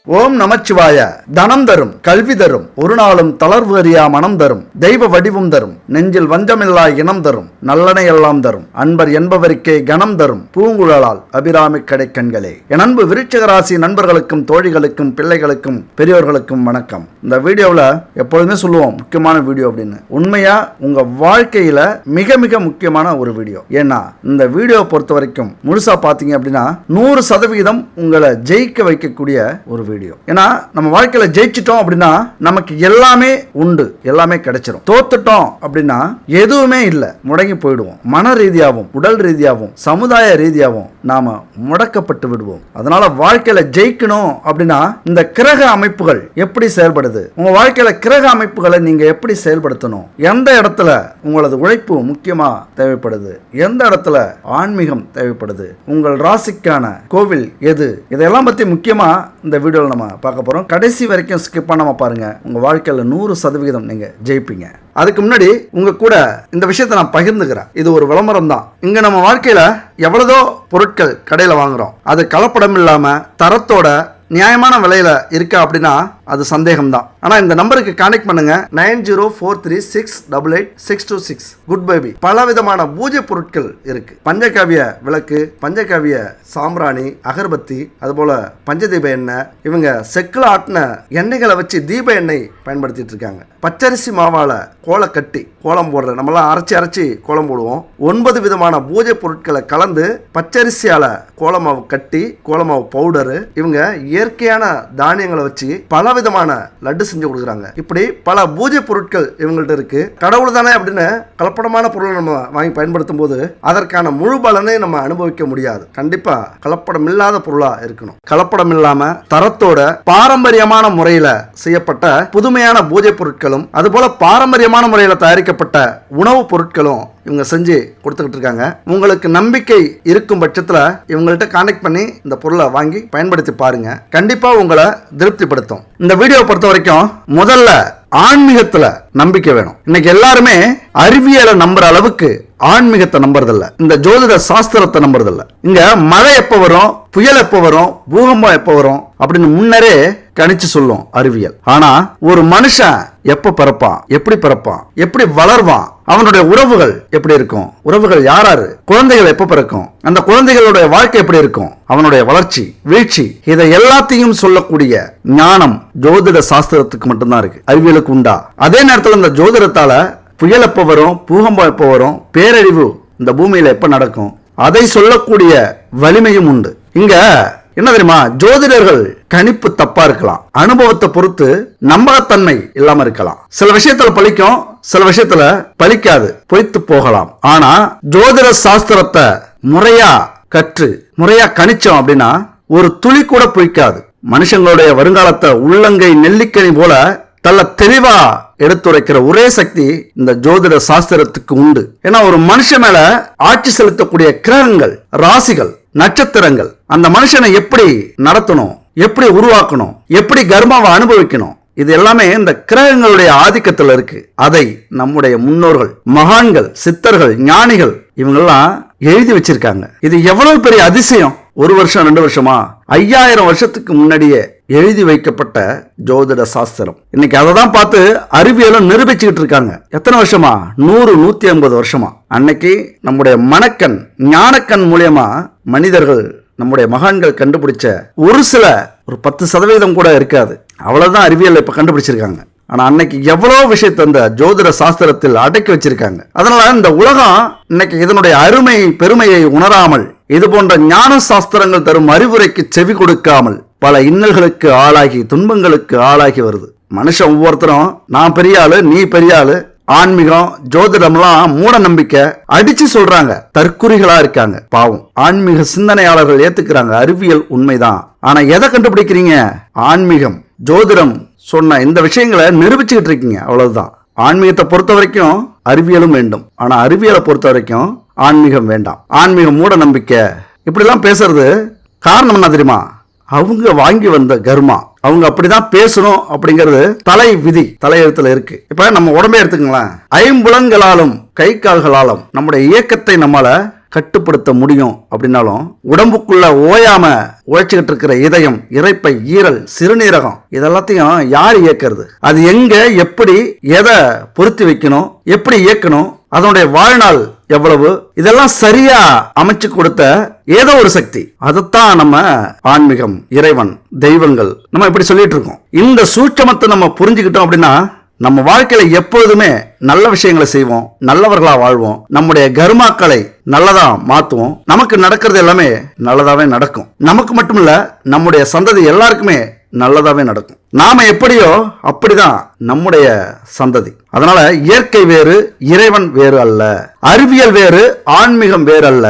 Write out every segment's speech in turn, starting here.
ஓம் நமச்சிவாய. தனம் தரும், கல்வி தரும், ஒரு நாளும் தளர்வு அறியா மனம் தரும், தெய்வ வடிவம் தரும், நெஞ்சில் வஞ்சமில்லா இனம் தரும், நல்லனை எல்லாம் தரும், அன்பர் என்பவருக்கே கணம் தரும், பூங்குழலால் அபிராமி கடைக்கண்களே. என் அன்பு விருச்சிக ராசி நண்பர்களுக்கும் தோழிகளுக்கும் பிள்ளைகளுக்கும் பெரியோர்களுக்கும் வணக்கம். இந்த வீடியோவில் எப்பொழுதுமே சொல்லுவோம் முக்கியமான வீடியோ அப்படின்னு. உண்மையா உங்க வாழ்க்கையில மிக மிக முக்கியமான ஒரு வீடியோ. ஏன்னா இந்த வீடியோ பொறுத்த வரைக்கும் முழுசா பாத்தீங்க அப்படின்னா 100% உங்களை ஜெயிக்க வைக்கக்கூடிய ஒரு வீடியோ. ஏன்னா நம்ம வாழ்க்கையில ஜெயிச்சிட்டோம் அப்படின்னா நமக்கு எல்லாமே உண்டு, எல்லாமே கிடைச்சிடும். தோத்துட்டோம் அப்படின்னா எதுவுமே இல்லை, முடங்கி போயிடுவோம். மன ரீதியாகவும் உடல் ரீதியாகவும் சமுதாய ரீதியாகவும் நாம முடக்கப்பட்டு விடுவோம். அதனால வாழ்க்கையில ஜெயிக்கணும் அப்படின்னா இந்த கிரக அமைப்புகள் எப்படி செயல்படுது, உங்க வாழ்க்கையில கிரக அமைப்புகளை நீங்க எப்படி செயல்படுத்தணும், எந்த இடத்துல உங்களது உழைப்பு முக்கியமா தேவைப்படுது, எந்த இடத்துல ஆன்மீகம் தேவைப்படுது, உங்கள் ராசிக்கான கோவில் எது, இதெல்லாம் பத்தி முக்கியமா இந்த வீடியோவில் நம்ம பார்க்க போறோம். கடைசி வரைக்கும் ஸ்கிப் பண்ணாம பாருங்க. உங்க வாழ்க்கையில 100% நீங்க ஜெயிப்பீங்க. அதுக்கு முன்னாடி உங்க கூட இந்த விஷயத்தை நான் பகிர்ந்துக்கிறேன். இது ஒரு விளம்பரம் தான். இங்க நம்ம வாழ்க்கையில எவ்வளவோ பொருட்கள் கடையில வாங்குறோம். அது கலப்படம் இல்லாம தரத்தோட நியாயமான விலையில இருக்கா அப்படின்னா அது சந்தேகம் தான். ஆனா இந்த நம்பருக்கு கான்டெக்ட் பண்ணுங்க. 9043368826. Good baby. பல விதமான பூஜை பொருட்கள் இருக்கு. பஞ்சகாவிய விளக்கு, பஞ்சகாவிய சாம்பிராணி, அகர்பத்தி, அதுபோல பஞ்சதீப எண்ணெய். இவங்க செக்குல ஆட்டின எண்ணெய்களை வச்சு தீப எண்ணெய் பயன்படுத்திட்டு இருக்காங்க. பச்சரிசி மாவால கோலம் கட்டி கோலம் போடுற, நம்மளாம் அரைச்சி கோலம் போடுவோம். 9 விதமான பூஜை பொருட்களை கலந்து பச்சரிசியால கோலமாவு கட்டி, கோலமாவு பவுடரு, இவங்க இயற்கையான தானியங்களை வச்சு பல விதமான லட்டு செஞ்சு கொடுக்குறாங்க. இப்படி பல பூஜை பொருட்கள் இவங்கள்ட்ட இருக்கு. கடவுள் தானே அப்படின்னு கலப்படமான பொருளை நம்ம வாங்கி பயன்படுத்தும் போது அதற்கான முழு பலனை நம்ம அனுபவிக்க முடியாது. கண்டிப்பா கலப்படம் இல்லாத பொருளா இருக்கணும். கலப்படம் இல்லாம தரத்தோட பாரம்பரியமான முறையில செய்யப்பட்ட புதுமையான பூஜை பொருட்களும் அதுபோல பாரம்பரியமான முறையில் தயாரிக்கப்பட்ட உணவுப் பொருட்களும் இவங்க செஞ்சு கொடுத்துக்கிட்டு இருக்காங்க. உங்களுக்கு நம்பிக்கை இருக்கும் பட்சத்தில் இவங்கள்ட்ட கான்டெக்ட் பண்ணி இந்த பொருளை வாங்கி பயன்படுத்தி பாருங்க. கண்டிப்பா உங்களை திருப்திப்படுத்தும். இந்த வீடியோ பொறுத்த வரைக்கும் முதல்ல ஆன்மீகத்துல நம்பிக்கை வேணும். இன்னைக்கு எல்லாருமே அறிவியலை நம்புற அளவுக்கு ஆன்மீகத்தை நம்புறதில்ல, இந்த ஜோதிட சாஸ்திரத்தை நம்புறதில்ல. இங்க மழை எப்ப வரும், புயல் எப்ப வரும், பூகம்பம் எப்ப வரும் அப்படின்னு முன்னரே கணிச்சு சொல்லும் அறிவியல். ஆனா ஒரு மனுஷன் எப்ப பிறப்பான், எப்படி பிறப்பான், எப்படி வளர்வான், அவனுடைய உறவுகள் எப்படி இருக்கும், உறவுகள் யாராரு, குழந்தைகள் எப்ப பிறக்கும், அந்த குழந்தைகளுடைய வாழ்க்கை எப்படி இருக்கும், அவனுடைய வளர்ச்சி வீழ்ச்சி, இதை எல்லாத்தையும் சொல்லக்கூடிய ஞானம் ஜோதிட சாஸ்திரத்துக்கு மட்டும்தான் இருக்கு, அறிவியலுக்கு உண்டா. அதே நேரத்தில் இந்த ஜோதிடத்தால புயல் எப்ப வரும், பூகம்பம் எப்ப வரும், பேரழிவு இந்த பூமியில எப்ப நடக்கும், அதை சொல்லக்கூடிய வலிமையும் உண்டு. இங்க என்ன தெரியுமா, ஜோதிடர்கள் கணிப்பு தப்பா இருக்கலாம், அனுபவத்தை பொறுத்து நம்பகத்தன்மை இல்லாம இருக்கலாம். சில விஷயத்துல பலிக்கும், சில விஷயத்துல பலிக்காது, பொய்த்து போகலாம். ஆனா ஜோதிட சாஸ்திரத்தை முறையா கற்று முறையா கணிச்சோம் அப்படின்னா ஒரு துளி கூட பொய்க்காது. மனுஷங்களுடைய வருங்காலத்தை உள்ளங்கை நெல்லிக்கனி போல தள்ள தெளிவா எடுத்துரைக்கிற ஒரே சக்தி இந்த ஜோதிட சாஸ்திரத்துக்கு உண்டு. ஏன்னா ஒரு மனுஷன் மேல ஆட்சி செலுத்தக்கூடிய கிரகங்கள், ராசிகள், நட்சத்திரங்கள் அந்த மனுஷனை எப்படி நடத்தணும், எப்படி உருவாக்கணும், எப்படி கர்மாவை அனுபவிக்கணும், இது எல்லாமே இந்த கிரகங்களுடைய ஆதிக்கத்தில் இருக்கு. அதை நம்முடைய முன்னோர்கள், மகான்கள், சித்தர்கள், ஞானிகள் இவங்கெல்லாம் எழுதி வச்சிருக்காங்க. இது எவ்வளவு பெரிய அதிசயம். 1 வருஷம் 2 வருஷமா 5000 வருஷத்துக்கு முன்னாடியே எழுதி வைக்கப்பட்ட ஜோதிட சாஸ்திரம். இன்னைக்கு அதை தான் பார்த்து அறிவியலும் நிரூபிச்சுக்கிட்டு இருக்காங்க. எத்தனை வருஷமா? 100-150 வருஷமா. அன்னைக்கு நம்முடைய மனக்கண், ஞானக்கண் மூலியமா மனிதர்கள், நம்முடைய மகான்கள் கண்டுபிடிச்ச ஒரு 10% கூட இருக்காது. அவ்வளவுதான் அறிவியல் இப்ப கண்டுபிடிச்சிருக்காங்க. ஆனா அன்னைக்கு எவ்வளவு விஷயத்தை அந்த ஜோதிட சாஸ்திரத்தில் அடக்கி வச்சிருக்காங்க. அதனால இந்த உலகம் இன்னைக்கு இதனுடைய அருமை பெருமையை உணராமல், இது போன்ற ஞான சாஸ்திரங்கள் தரும் அறிவுரைக்கு செவி கொடுக்காமல் பல இன்னல்களுக்கு ஆளாகி, துன்பங்களுக்கு ஆளாகி வருது. மனுஷன் ஒவ்வொருத்தரும் நான் பெரிய ஆளு, நீ பெரிய ஆளு, ஆன்மீகம் ஜோதிடம்லாம் மூட நம்பிக்கை அடிச்சு சொல்றாங்க, தற்குறிகளா இருக்காங்க. பாவம், ஆன்மீக சிந்தனையாளர்கள் ஏத்துக்கிறாங்க அறிவியல் உண்மைதான். ஆனா எதை கண்டுபிடிக்கிறீங்க? ஆன்மீகம் ஜோதிடம் சொன்ன இந்த விஷயங்களை நிரூபிச்சுக்கிட்டு இருக்கீங்க, அவ்வளவுதான். ஆன்மீகத்தை பொறுத்த வரைக்கும் அறிவியலும் வேண்டும், ஆனா அறிவியலை பொறுத்த வரைக்கும் ஆன்மீகம் வேண்டாம். ஆன்மீகம் மூட நம்பிக்கை இப்படிலாம் பேசுறது காரணம் என்ன தெரியுமா? அவங்க வாங்கி வந்த கர்மா, அவங்க அப்படிதான் பேசணும் அப்படிங்கிறது தலை விதி, தலையெழுத்துல இருக்கு. இப்ப நம்ம உடம்பே எடுத்துக்கங்களேன். 5 புலன்களாலும் கை கால்களாலும் நம்முடைய இயக்கத்தை நம்மால கட்டுப்படுத்த முடியும் அப்படின்னாலும் உடம்புக்குள்ள ஓயாம உழைச்சிக்கிட்டு இருக்கிற இதயம், இரைப்பை, ஈரல், சிறுநீரகம் இதெல்லாத்தையும் யார் இயக்கிறது? அது எங்க, எப்படி, எதை பொருத்தி வைக்கணும், எப்படி இயக்கணும், அதனுடைய வாழ்நாள் எவ்வளவு, இதெல்லாம் சரியா அமைச்சு கொடுத்த ஏதோ ஒரு சக்தி. அதைத்தான் நம்ம ஆன்மீகம், இறைவன், தெய்வங்கள் நம்ம இப்படி சொல்லிட்டு இருக்கோம். இந்த சூட்சமத்தை நம்ம புரிஞ்சுக்கிட்டோம் அப்படின்னா நம்ம வாழ்க்கையில எப்பொழுதுமே நல்ல விஷயங்களை செய்வோம், நல்லவர்களா வாழ்வோம், நம்முடைய கர்மாக்களை நல்லதா மாத்துவோம், நமக்கு நடக்கிறது எல்லாமே நல்லதாவே நடக்கும். நமக்கு மட்டும் இல்ல, நம்முடைய சந்ததி எல்லாருக்குமே நல்லதாவே நடக்கும். நாம எப்படியோ அப்படிதான் நம்முடைய சந்ததி. அதனால இயற்கை வேறு, இறைவன் வேறு அல்ல. அறிவியல் வேறு, ஆன்மீகம் வேறு அல்ல.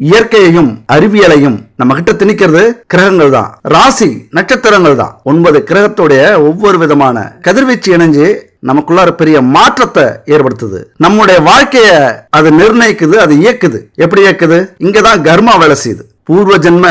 இயற்கையையும் அறிவியலையும் நம்ம கிட்ட திணிக்கிறது கிரகங்கள் தான், ராசி நட்சத்திரங்கள் தான். 9 கிரகத்துடைய ஒவ்வொரு விதமான கதிர்வீச்சு இணைஞ்சு நமக்குள்ளார பெரிய மாற்றத்தை ஏற்படுத்துது. நம்முடைய வாழ்க்கைய அது நிர்ணயிக்குது, அது இயக்குது. எப்படி இயக்குது? இங்கதான் கர்மா வேலை செய்யுது. பூர்வ ஜென்ம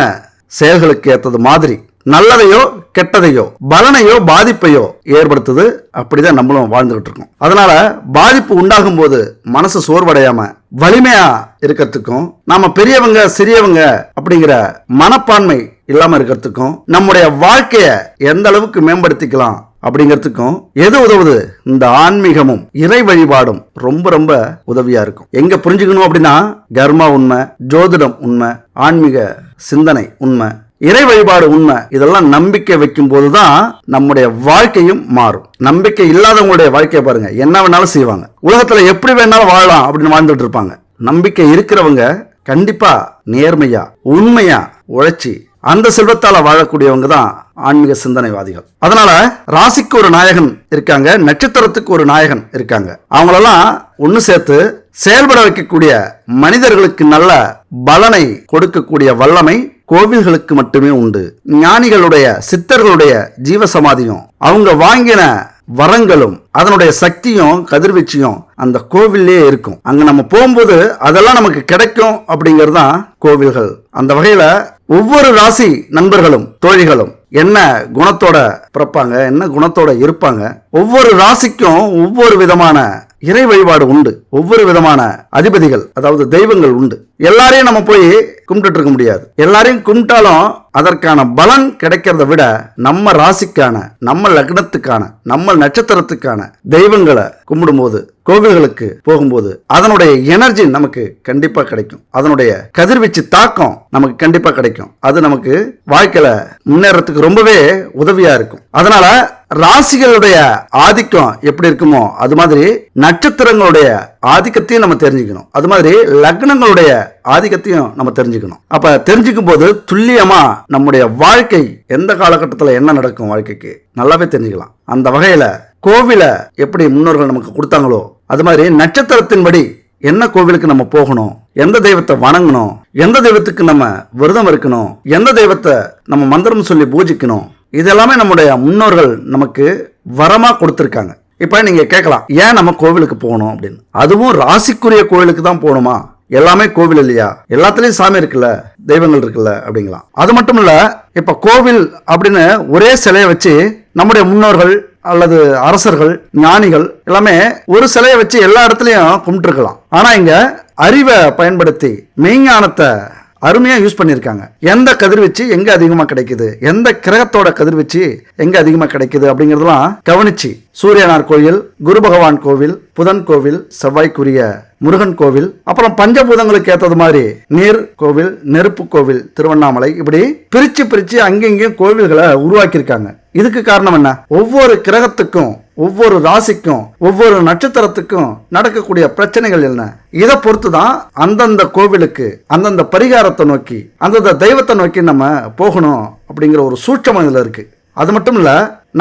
செயல்களுக்கு ஏற்றது மாதிரி நல்லதையோ கெட்டதையோ பலனையோ பாதிப்பையோ ஏற்படுத்துது. அப்படிதான் நம்மளும் வாழ்ந்துகிட்டு இருக்கோம். அதனால பாதிப்பு உண்டாகும் போது மனசு சோர்வடையாம வலிமையா இருக்கிறதுக்கும், நாம பெரியவங்க சிறியவங்க அப்படிங்கிற மனப்பான்மை இல்லாம இருக்கிறதுக்கும், நம்முடைய வாழ்க்கைய எந்த அளவுக்கு மேம்படுத்திக்கலாம் அப்படிங்கிறதுக்கும் எது உதவுது? இந்த ஆன்மீகமும் இறை வழிபாடும் ரொம்ப ரொம்ப உதவியா இருக்கும். எங்க புரிஞ்சுக்கணும் அப்படின்னா, கர்மா உண்மை, ஜோதிடம் உண்மை, ஆன்மீக சிந்தனை உண்மை, இறை வழிபாடு உண்மை. இதெல்லாம் நம்பிக்கை வைக்கும் போதுதான் நம்முடைய வாழ்க்கையும் மாறும். நம்பிக்கை இல்லாதவங்களுடைய வாழ்க்கையை பாருங்க, என்ன வேணாலும் செய்வாங்க, உலகத்துல எப்படி வேணாலும் வாழலாம் அப்படின்னு வாழ்ந்துட்டு இருப்பாங்க. நம்பிக்கை இருக்கிறவங்க கண்டிப்பா நேர்மையா உண்மையா உழைச்சி அந்த செல்வத்தால வாழக்கூடியவங்க தான் ஆன்மீக சிந்தனைவாதிகள். அதனால ராசிக்கு ஒரு நாயகன் இருக்காங்க, நட்சத்திரத்துக்கு ஒரு நாயகன் இருக்காங்க. அவங்களெல்லாம் ஒன்னு சேர்த்து செயல்பட வைக்கக்கூடிய, மனிதர்களுக்கு நல்ல பலனை கொடுக்கக்கூடிய வல்லமை கோவில்களுக்கு மட்டுமே உண்டு. ஞானிகளுடைய, சித்தர்களுடைய ஜீவசமாதியும் அவங்க வாங்கின வரங்களும் அதனுடைய சக்தியும் கதிர்வீச்சியும் அந்த கோவிலே இருக்கும். அங்க நம்ம போகும்போது அதெல்லாம் நமக்கு கிடைக்கும் அப்படிங்கிறது தான் கோவில்கள். அந்த வகையில ஒவ்வொரு ராசி நண்பர்களும் தோழிகளும் என்ன குணத்தோட பிறப்பாங்க, என்ன குணத்தோட இருப்பாங்க, ஒவ்வொரு ராசிக்கும் ஒவ்வொரு விதமான இறை வழிபாடு உண்டு, ஒவ்வொரு விதமான அதிபதிகள் அதாவது தெய்வங்கள் உண்டு. எல்லாரையும் நம்ம போய் கும்பிட்டு இருக்க முடியாது. எல்லாரையும் கும்பிட்டாலும் அதற்கான பலன் கிடைக்கிறத விட நம்ம ராசிக்கான, நம்ம லக்னத்துக்கான, நம்ம நட்சத்திரத்துக்கான தெய்வங்களை கும்பிடும்போது, கோவில்களுக்கு போகும்போது அதனுடைய எனர்ஜி நமக்கு கண்டிப்பா கிடைக்கும். அதனுடைய கதிர்வீச்சு தாக்கம் நமக்கு கண்டிப்பா கிடைக்கும். அது நமக்கு வாழ்க்கையில முன்னேறதுக்கு ரொம்பவே உதவியா இருக்கும். அதனால ராசிகளுடைய ஆதிக்கம் எப்படி இருக்குமோ அது மாதிரி நட்சத்திரங்களுடைய ஆதிக்கத்தையும் நம்ம தெரிஞ்சுக்கணும். அது மாதிரி லக்னங்களுடைய ஆதிக்கத்தையும் நம்ம தெரிஞ்சுக்கணும். அப்ப தெரிஞ்சுக்கும் போது துல்லியமா நம்முடைய வாழ்க்கை எந்த காலகட்டத்தில் என்ன நடக்கும் வாழ்க்கைக்கு நல்லாவே தெரிஞ்சுக்கலாம். அந்த வகையில கோவில எப்படி முன்னோர்கள் நமக்கு கொடுத்தாங்களோ அது மாதிரி நட்சத்திரத்தின்படி என்ன கோவிலுக்கு நம்ம போகணும், எந்த தெய்வத்தை வணங்கணும், எந்த தெய்வத்துக்கு நம்ம விரதம் இருக்கணும், எந்த தெய்வத்தை நம்ம மந்திரம் சொல்லி பூஜிக்கணும், இதெல்லாமே நம்முடைய முன்னோர்கள் நமக்கு வரமா கொடுத்திருக்காங்க. இப்ப நீங்க கேட்கலாம், ஏன் நம்ம கோவிலுக்கு போகணும் அப்படின்னு. அதுவும் ராசிக்குரிய கோவிலுக்கு தான் போகணுமா? எல்லாமே கோவில் இல்லையா? எல்லாத்துலயும் சாமி இருக்குல்ல, தெய்வங்கள் இருக்குல்ல அப்படிங்களாம். அது மட்டும் இல்ல, இப்ப கோவில் அப்படின்னு ஒரே சிலையை வச்சு நம்முடைய முன்னோர்கள் அல்லது அரசர்கள், ஞானிகள் எல்லாமே ஒரு சிலையை வச்சு எல்லா இடத்துலயும் கும்பிட்டுருக்கலாம். ஆனா இங்க அறிவை பயன்படுத்தி மெய்ஞானத்தை அருமையா யூஸ் பண்ணியிருக்காங்க. எந்த கதிர்வீச்சு எங்க அதிகமா கிடைக்குது, எந்த கிரகத்தோட கதிர்வீச்சு எங்க அதிகமா கிடைக்குது அப்படிங்கறதெல்லாம் கவனிச்சு சூரியனார் கோயில், குரு பகவான் கோவில், புதன் கோவில், செவ்வாய்க்குரிய முருகன் கோவில், அப்புறம் பஞ்சபூதங்களுக்கு ஏற்றது மாதிரி நீர் கோவில், நெருப்பு கோவில், திருவண்ணாமலை, இப்படி பிரிச்சு பிரிச்சு அங்கெங்கேயும் கோவில்களை உருவாக்கியிருக்காங்க. இதுக்கு காரணம் என்ன? ஒவ்வொரு கிரகத்துக்கும், ஒவ்வொரு ராசிக்கும், ஒவ்வொரு நட்சத்திரத்துக்கும் நடக்கக்கூடிய பிரச்சனைகள் என்ன, இதை பொறுத்து தான் அந்தந்த கோவிலுக்கு, அந்தந்த பரிகாரத்தை நோக்கி, அந்தந்த தெய்வத்தை நோக்கி நம்ம போகணும் அப்படிங்கிற ஒரு சூட்சமம் இதுல இருக்கு. அது மட்டும் இல்ல,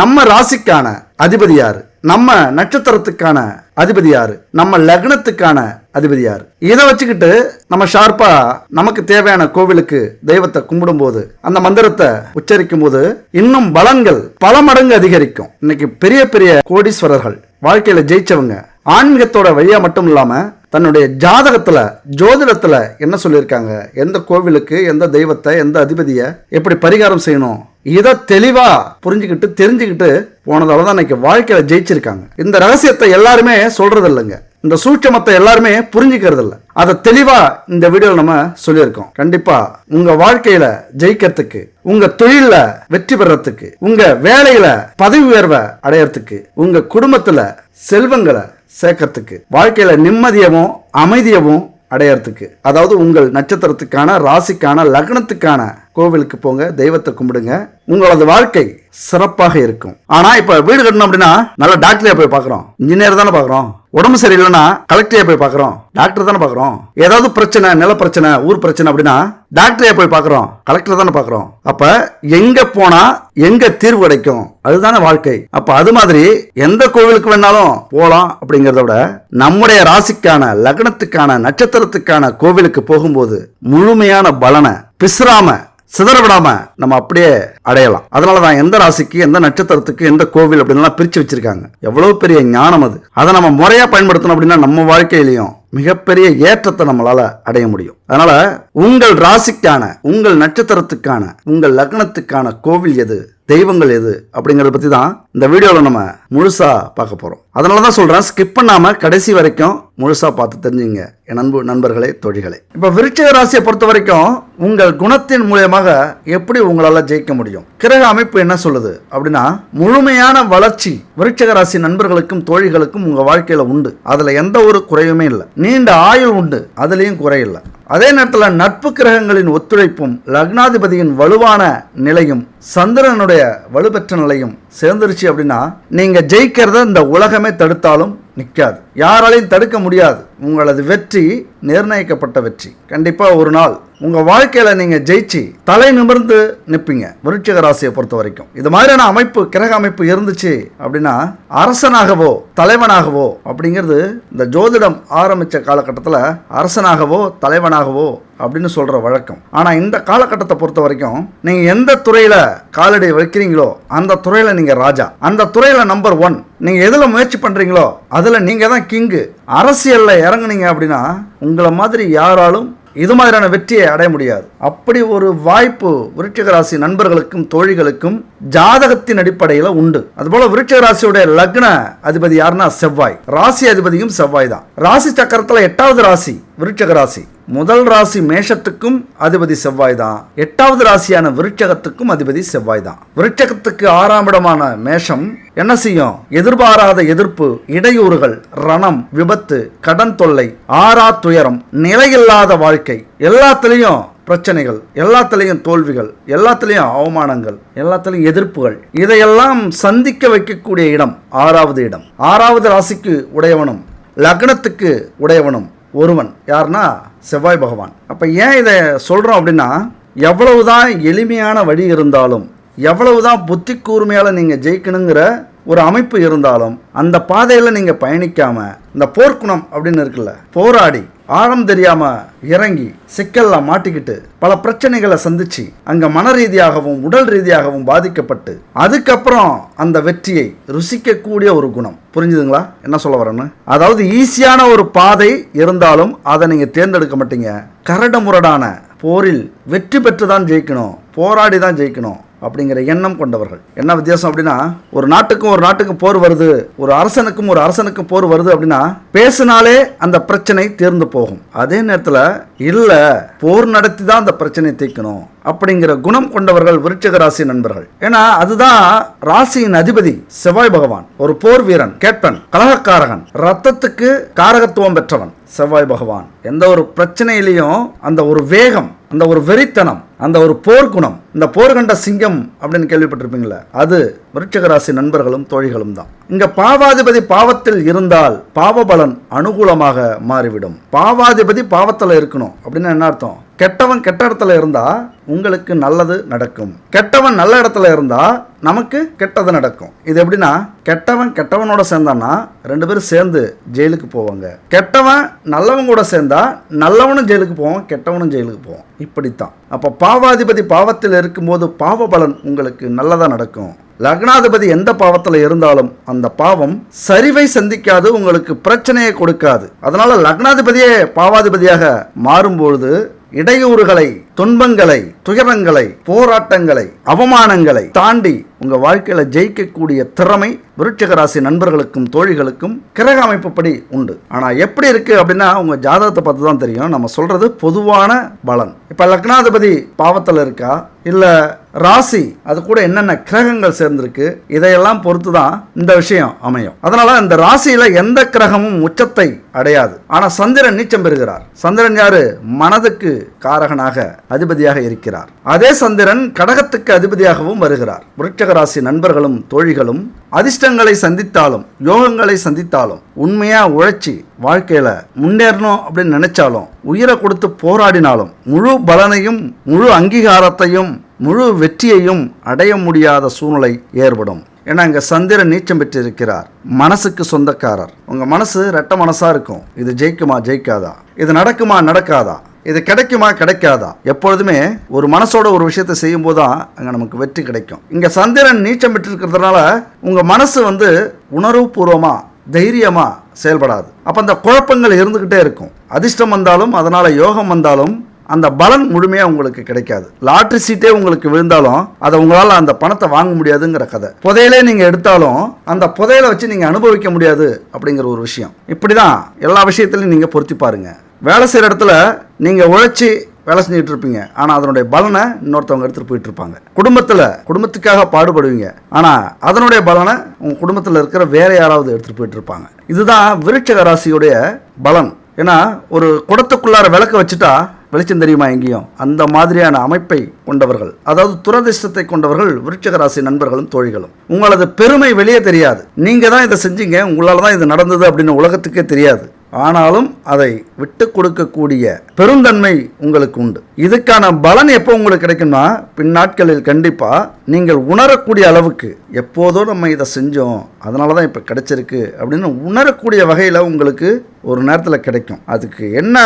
நம்ம ராசிக்கான அதிபதி யாரு, நம்ம நட்சத்திரத்துக்கான அதிபதி யாரு, நம்ம லக்னத்துக்கான அதிபதி யாரு, இதை வச்சுக்கிட்டு நம்ம ஷார்ப்பா நமக்கு தேவையான கோவிலுக்கு தெய்வத்தை கும்பிடும் போது, அந்த மந்திரத்தை உச்சரிக்கும் போது இன்னும் பலன்கள் பல மடங்கு அதிகரிக்கும். இன்னைக்கு பெரிய பெரிய கோடீஸ்வரர்கள், வாழ்க்கையில ஜெயிச்சவங்க, ஆன்மீகத்தோட வழியா மட்டும் இல்லாம தன்னுடைய ஜாதகத்துல ஜோதிடத்துல என்ன சொல்லியிருக்காங்க, எந்த கோவிலுக்கு எந்த தெய்வத்தை எந்த அதிபதியை எப்படி பரிகாரம் செய்யணும், இதை தெளிவா புரிஞ்சுக்கிட்டு தெரிஞ்சுக்கிட்டு போனதால தான் இன்னைக்கு வாழ்க்கையில ஜெயிச்சிருக்காங்க. இந்த ரகசியத்தை எல்லாருமே சொல்றது இல்லைங்க, இந்த சூட்சமத்தை எல்லாருமே புரிஞ்சுக்கிறது இல்லை. அதை தெளிவா இந்த வீடியோவில் நம்ம சொல்லியிருக்கோம். கண்டிப்பா உங்க வாழ்க்கையில ஜெயிக்கிறதுக்கு, உங்க தொழில வெற்றி பெறறதுக்கு, உங்க வேலையில பதவி உயர்வை அடையறதுக்கு, உங்க குடும்பத்துல செல்வங்களை சேர்க்கறதுக்கு, வாழ்க்கையில நிம்மதியவும் அமைதியவும் அடையறதுக்கு, அதாவது உங்கள் நட்சத்திரத்துக்கான ராசிக்கான லக்னத்துக்கான கோவிலுக்கு போங்க, தெய்வத்தை கும்பிடுங்க, உங்களது வாழ்க்கை சிறப்பாக இருக்கும். ஆனா இப்ப வீடு கட்டணும் அப்படின்னா நல்ல டாக்டரையா போய் பாக்குறோம், இன்ஜினியர் தானே பாக்குறோம். உடம்பு சரியில்லைன்னா கலெக்டரையா போய் பாக்குறோம், டாக்டர் தானே பாக்குறோம். ஏதாவது பிரச்சனை, நில பிரச்சனை, ஊர் பிரச்சனை அப்படின்னா டாக்டரையா போய் பாக்குறோம், கலெக்டர் தானே பாக்குறோம். அப்ப எங்க போனா எங்க தீர்வு கிடைக்கும், அதுதானே வாழ்க்கை. அப்ப அது மாதிரி எந்த கோவிலுக்கு வேணாலும் போலாம் அப்படிங்கறத விட நம்முடைய ராசிக்கான லக்னத்துக்கான நட்சத்திரத்துக்கான கோவிலுக்கு போகும்போது முழுமையான பலனை பிசுறாம சிதற விடாம நம்ம அப்படியே அடையலாம். அதனாலதான் எந்த ராசிக்கு எந்த நட்சத்திரத்துக்கு எந்த கோவில் அப்படின்னு பிரிச்சு வச்சிருக்காங்க. எவ்வளவு பெரிய ஞானம் அது. அதை நம்ம முறையா பயன்படுத்தணும் அப்படின்னா நம்ம வாழ்க்கையிலையும் மிகப்பெரிய ஏற்றத்தை நம்மளால அடைய முடியும். அதனால உங்கள் ராசிக்கான, உங்கள் நட்சத்திரத்துக்கான, உங்கள் லக்னத்துக்கான கோவில் எது, தெய்வங்கள் எது அப்படிங்கறத பத்தி தான் இந்த வீடியோல நம்ம முழுசா பார்க்க போறோம். அதனாலதான் சொல்றேன், ஸ்கிப் பண்ணாம கடைசி வரைக்கும் முழுசா பார்த்து தெரிஞ்சுங்க என் அன்பு நண்பர்களே, தோழிகளே. இப்ப விருச்சிக ராசியை பொறுத்த வரைக்கும் உங்கள் குணத்தின் மூலமாக எப்படி உங்களால ஜெயிக்க முடியும், கிரக அமைப்பு என்ன சொல்லுது அப்படின்னா, முழுமையான வளர்ச்சி விருச்சிக ராசி நண்பர்களுக்கும் தோழிகளுக்கும் உங்க வாழ்க்கையில உண்டு. அதுல எந்த ஒரு குறையுமே இல்லை. நீண்ட ஆயுள் உண்டு, அதுலயும் குறையில்லை. அதே நேரத்தில் நட்பு கிரகங்களின் ஒத்துழைப்பும் லக்னாதிபதியின் வலுவான நிலையும் சந்திரனுடைய வலுப்பெற்ற நிலையும் சேர்ந்துருச்சு அப்படின்னா நீங்க ஜெயிக்கிறத இந்த உலகமே தடுத்தாலும் நிற்காது, யாராலையும் தடுக்க முடியாது. உங்களது வெற்றி நிர்ணயிக்கப்பட்ட வெற்றி. கண்டிப்பா ஒரு நாள் உங்க வாழ்க்கையில நீங்க ஜெயிச்சு தலை நிமிர்ந்து நிற்பீங்க. விருச்சிக ராசியை பொறுத்த வரைக்கும் இது மாதிரியான அமைப்பு, கிரக அமைப்பு இருந்துச்சு அப்படின்னா அரசனாகவோ தலைவனாகவோ அப்படிங்கிறது இந்த ஜோதிடம் ஆரம்பிச்ச காலகட்டத்தில் அரசனாகவோ தலைவனாகவோ அப்படின்னு சொல்ற வழக்கம். ஆனா இந்த காலகட்டத்தை பொறுத்த வரைக்கும் நீங்க எந்த துறையில காலடி வைக்கிறீங்களோ அந்த துறையில நீங்க ராஜா, அந்த துறையில நம்பர் 1. நீங்க எதுல முயற்சி பண்றீங்களோ அதுல நீங்க தான் கிங்கு. அரசியல்ல இறங்குனீங்க அப்படின்னா உங்களை மாதிரி யாராலும் இது மாதிரியான வெற்றியை அடைய முடியாது. அப்படி ஒரு வாய்ப்பு விருச்சிக ராசி நண்பர்களுக்கும் தோழிகளுக்கும் ஜாதகத்தின் அடிப்படையில் உண்டு. அதுபோல விருச்சிக ராசியுடைய லக்ன அதிபதி யாருன்னா செவ்வாய், ராசி அதிபதியும் செவ்வாய் தான். ராசி சக்கரத்தில் 8வது ராசி விருச்சிக ராசி. முதல் ராசி மேஷத்துக்கும் அதிபதி செவ்வாய் தான், 8வது ராசியான விருச்சகத்துக்கும் அதிபதி செவ்வாய் தான். விருச்சகத்துக்கு 6ஆம் இடமான மேஷம் என்ன செய்யும், எதிர்பாராத எதிர்ப்பு, இடையூறுகள், ரணம், விபத்து, கடன் தொல்லை, ஆறா துயரம், நிலையில்லாத வாழ்க்கை, எல்லாத்திலையும் பிரச்சனைகள், எல்லாத்திலையும் தோல்விகள், எல்லாத்திலையும் அவமானங்கள், எல்லாத்திலையும் எதிர்ப்புகள், இதையெல்லாம் சந்திக்க வைக்கக்கூடிய இடம் 6வது இடம். 6வது ராசிக்கு உடையவனும் லக்னத்துக்கு உடையவனும் ஒருவன் யாருன்னா செவ்வாய் பகவான். அப்ப ஏன் இதை சொல்றோம் அப்படின்னா, எவ்வளவுதான் எளிமையான வழி இருந்தாலும், எவ்வளவுதான் புத்தி கூர்மையால நீங்க ஜெயிக்கணுங்கிற ஒரு அமைப்பு இருந்தாலும், அந்த பாதையில நீங்க பயணிக்காம இந்த போர்க்குணம் அப்படின்னு இருக்குல்ல, போராடி ஆழம் தெரியாம இறங்கி சிக்கல்ல மாட்டிக்கிட்டு பல பிரச்சனைகளை சந்திச்சு அங்க மன ரீதியாகவும் உடல் ரீதியாகவும் பாதிக்கப்பட்டு அதுக்கப்புறம் அந்த வெற்றியை ருசிக்கக்கூடிய ஒரு குணம். புரிஞ்சுதுங்களா என்ன சொல்ல வரேன்னு? அதாவது ஈஸியான ஒரு பாதை இருந்தாலும் அதை நீங்க தேர்ந்தெடுக்க மாட்டீங்க. கரடு முரடான போரில் வெற்றி பெற்று தான் ஜெயிக்கணும், போராடி தான் ஜெயிக்கணும் அப்படிங்கிற எண்ணம் கொண்டவர்கள். என்ன வித்தியாசம் அப்படின்னா, ஒரு நாட்டுக்கும் போர் வருது, ஒரு அரசனுக்கும் போர் வருது அப்படின்னா பேசினாலே அந்த பிரச்சனை தீர்ந்து போகும். அதே நேரத்தில் இல்ல, போர் நடத்தி தான் அந்த பிரச்சனையை தீர்க்கணும் அப்படிங்கிற குணம் கொண்டவர்கள் விருச்சிக ராசி நண்பர்கள். ஏன்னா அதுதான் ராசியின் அதிபதி செவ்வாய் பகவான். ஒரு போர் வீரன், கேப்டன், கலகக்காரகன், ரத்தத்துக்கு காரகத்துவம் பெற்றவன் செவ்வாய் பகவான். எந்த ஒரு பிரச்சனையிலையும் அந்த ஒரு வேகம், அந்த ஒரு வெறித்தனம், அந்த ஒரு போர்க்குணம், இந்த போர்கண்ட சிங்கம் அப்படின்னு கேள்விப்பட்டிருப்பீங்களா, அது விருச்சிக ராசி நண்பர்களும் தோழிகளும் தான். இங்க பாவாதிபதி பாவத்தில் இருந்தால் பாவபலன் அனுகூலமாக மாறிவிடும். பாவாதிபதி பாவத்தில் இருக்கணும் அப்படின்னு என்ன அர்த்தம்? கெட்டவன் கெட்ட இடத்துல இருந்தா உங்களுக்கு நல்லது நடக்கும், கெட்டவன் நல்ல இடத்துல இருந்தா நமக்கு கெட்டது நடக்கும். இது எப்படின்னா, கெட்டவன் கெட்டவனோட சேர்ந்தான்னா 2 பேரும் சேர்ந்து ஜெயிலுக்கு போவாங்க, கெட்டவன் நல்லவன் கூட சேர்ந்தா நல்லவனும் ஜெயிலுக்கு போவான், கெட்டவனும் ஜெயிலுக்கு போவான். இப்படித்தான். அப்ப பாவாதிபதி பாவத்தில் இருக்கும்போது பாவ பலன் உங்களுக்கு நல்லதா நடக்கும். லக்னாதிபதி எந்த பாவத்தில் இருந்தாலும் அந்த பாவம் சரிவை சந்திக்காது, உங்களுக்கு பிரச்சனையை கொடுக்காது. அதனால லக்னாதிபதியே பாவாதிபதியாக மாறும்பொழுது இடையூறுகளை, துன்பங்களை, துயரங்களை, போராட்டங்களை, அவமானங்களை தாண்டி உங்க வாழ்க்கையில ஜெயிக்கக்கூடிய திறமை விருச்சிக ராசி நண்பர்களுக்கும் தோழிகளுக்கும் கிரக அமைப்புப்படி உண்டு. ஆனா எப்படி இருக்கு அப்படின்னா உங்க ஜாதகத்தை பார்த்து தான் தெரியும். நம்ம சொல்றது பொதுவான பலன். இப்ப லக்னாதிபதி பாவத்தில் இருக்கா, இல்ல ராசி அது கூட என்னென்ன கிரகங்கள் சேர்ந்திருக்கு, இதையெல்லாம் பொறுத்து தான் இந்த விஷயம் அமையும். அதனால இந்த ராசியில எந்த கிரகமும் உச்சத்தை அடையாது. ஆனா சந்திரன் நீச்சம் பெறுகிறார். சந்திரன் யாரு? மனதுக்கு காரகனாக அதிபதியாக இருக்கிறார். அதே சந்திரன் கடகத்துக்கு அதிபதியாகவும் வருகிறார். விருச்சிக ராசி நண்பர்களும் தோழிகளும் அதிர்ஷ்டங்களை சந்தித்தாலும் யோகங்களை சந்தித்தாலும் உண்மையா உழைச்சி வாழ்க்கையில முன்னேறணும் அப்படின்னு நினைச்சாலும் உயிரை கொடுத்து போராடினாலும் முழு பலனையும் முழு அங்கீகாரத்தையும் முழு வெற்றியையும் அடைய முடியாத சூழ்நிலை ஏற்படும். ஏன்னா இங்க சந்திரன் நீச்சம் பெற்று இருக்கிறார். மனசுக்கு சொந்தக்காரர். உங்க மனசு ரெட்ட மனசா இருக்கும். இது ஜெயிக்குமா ஜெயிக்காதா, இது நடக்குமா நடக்காதா, இது கிடைக்குமா கிடைக்காதா. எப்பொழுதுமே ஒரு மனசோட ஒரு விஷயத்தை செய்யும் போதுதான் அங்க நமக்கு வெற்றி கிடைக்கும். இங்க சந்திரன் நீச்சம் பெற்று இருக்கிறதுனால உங்க மனசு உணர்வுபூர்வமா தைரியமா செயல்படாது. அப்ப அந்த குழப்பங்கள் இருந்துகிட்டே இருக்கும். அதிர்ஷ்டம் வந்தாலும் அதனால யோகம் வந்தாலும் அந்த பலன் முழுமையா உங்களுக்கு கிடைக்காது. லாட்டரி சீட்டே உங்களுக்கு விழுந்தாலும் அதை உங்களால் அந்த பணத்தை வாங்க முடியாதுங்கிற கதை. புதையலே நீங்க எடுத்தாலும் அந்த புதையலை வச்சு நீங்க அனுபவிக்க முடியாது அப்படிங்கிற ஒரு விஷயம். இப்படிதான் எல்லா விஷயத்திலையும் நீங்க பொருத்தி பாருங்க. வேலை செய்யற இடத்துல நீங்க உழைச்சி வேலை செஞ்சுட்டு இருப்பீங்க. ஆனா அதனுடைய பலனை இன்னொருத்தவங்க எடுத்துட்டு போயிட்டு இருப்பாங்க. குடும்பத்துக்காக பாடுபடுவீங்க. ஆனா அதனுடைய பலனை உங்க குடும்பத்தில் இருக்கிற வேற யாராவது எடுத்துட்டு போயிட்டு இருப்பாங்க. இதுதான் விருச்சிக ராசியுடைய பலன். ஏன்னா ஒரு குடத்துக்குள்ளார விளக்க வச்சுட்டா வெளிச்சம் தெரியுமா எங்கேயும், அந்த மாதிரியான அமைப்பை கொண்டவர்கள், அதாவது துரதிர்ஷ்டத்தை கொண்டவர்கள் விருச்சிக ராசி நண்பர்களும் தோழிகளும். உங்களது பெருமை வெளியே தெரியாது. நீங்க தான் இதை செஞ்சீங்க, உங்களால தான் இது நடந்தது அப்படின்னு உலகத்துக்கே தெரியாது. ஆனாலும் அதை விட்டு கொடுக்கக்கூடிய பெருந்தன்மை உங்களுக்கு உண்டு. இதுக்கான பலன் எப்போ உங்களுக்கு கிடைக்கும்னா பின்னாட்களில் கண்டிப்பா நீங்கள் உணரக்கூடிய அளவுக்கு எப்போதோ நம்ம இதை செஞ்சோம் அதனால தான் இப்போ கிடைச்சிருக்கு அப்படின்னு உணரக்கூடிய வகையில் உங்களுக்கு ஒரு நேரத்தில் கிடைக்கும். அதுக்கு என்ன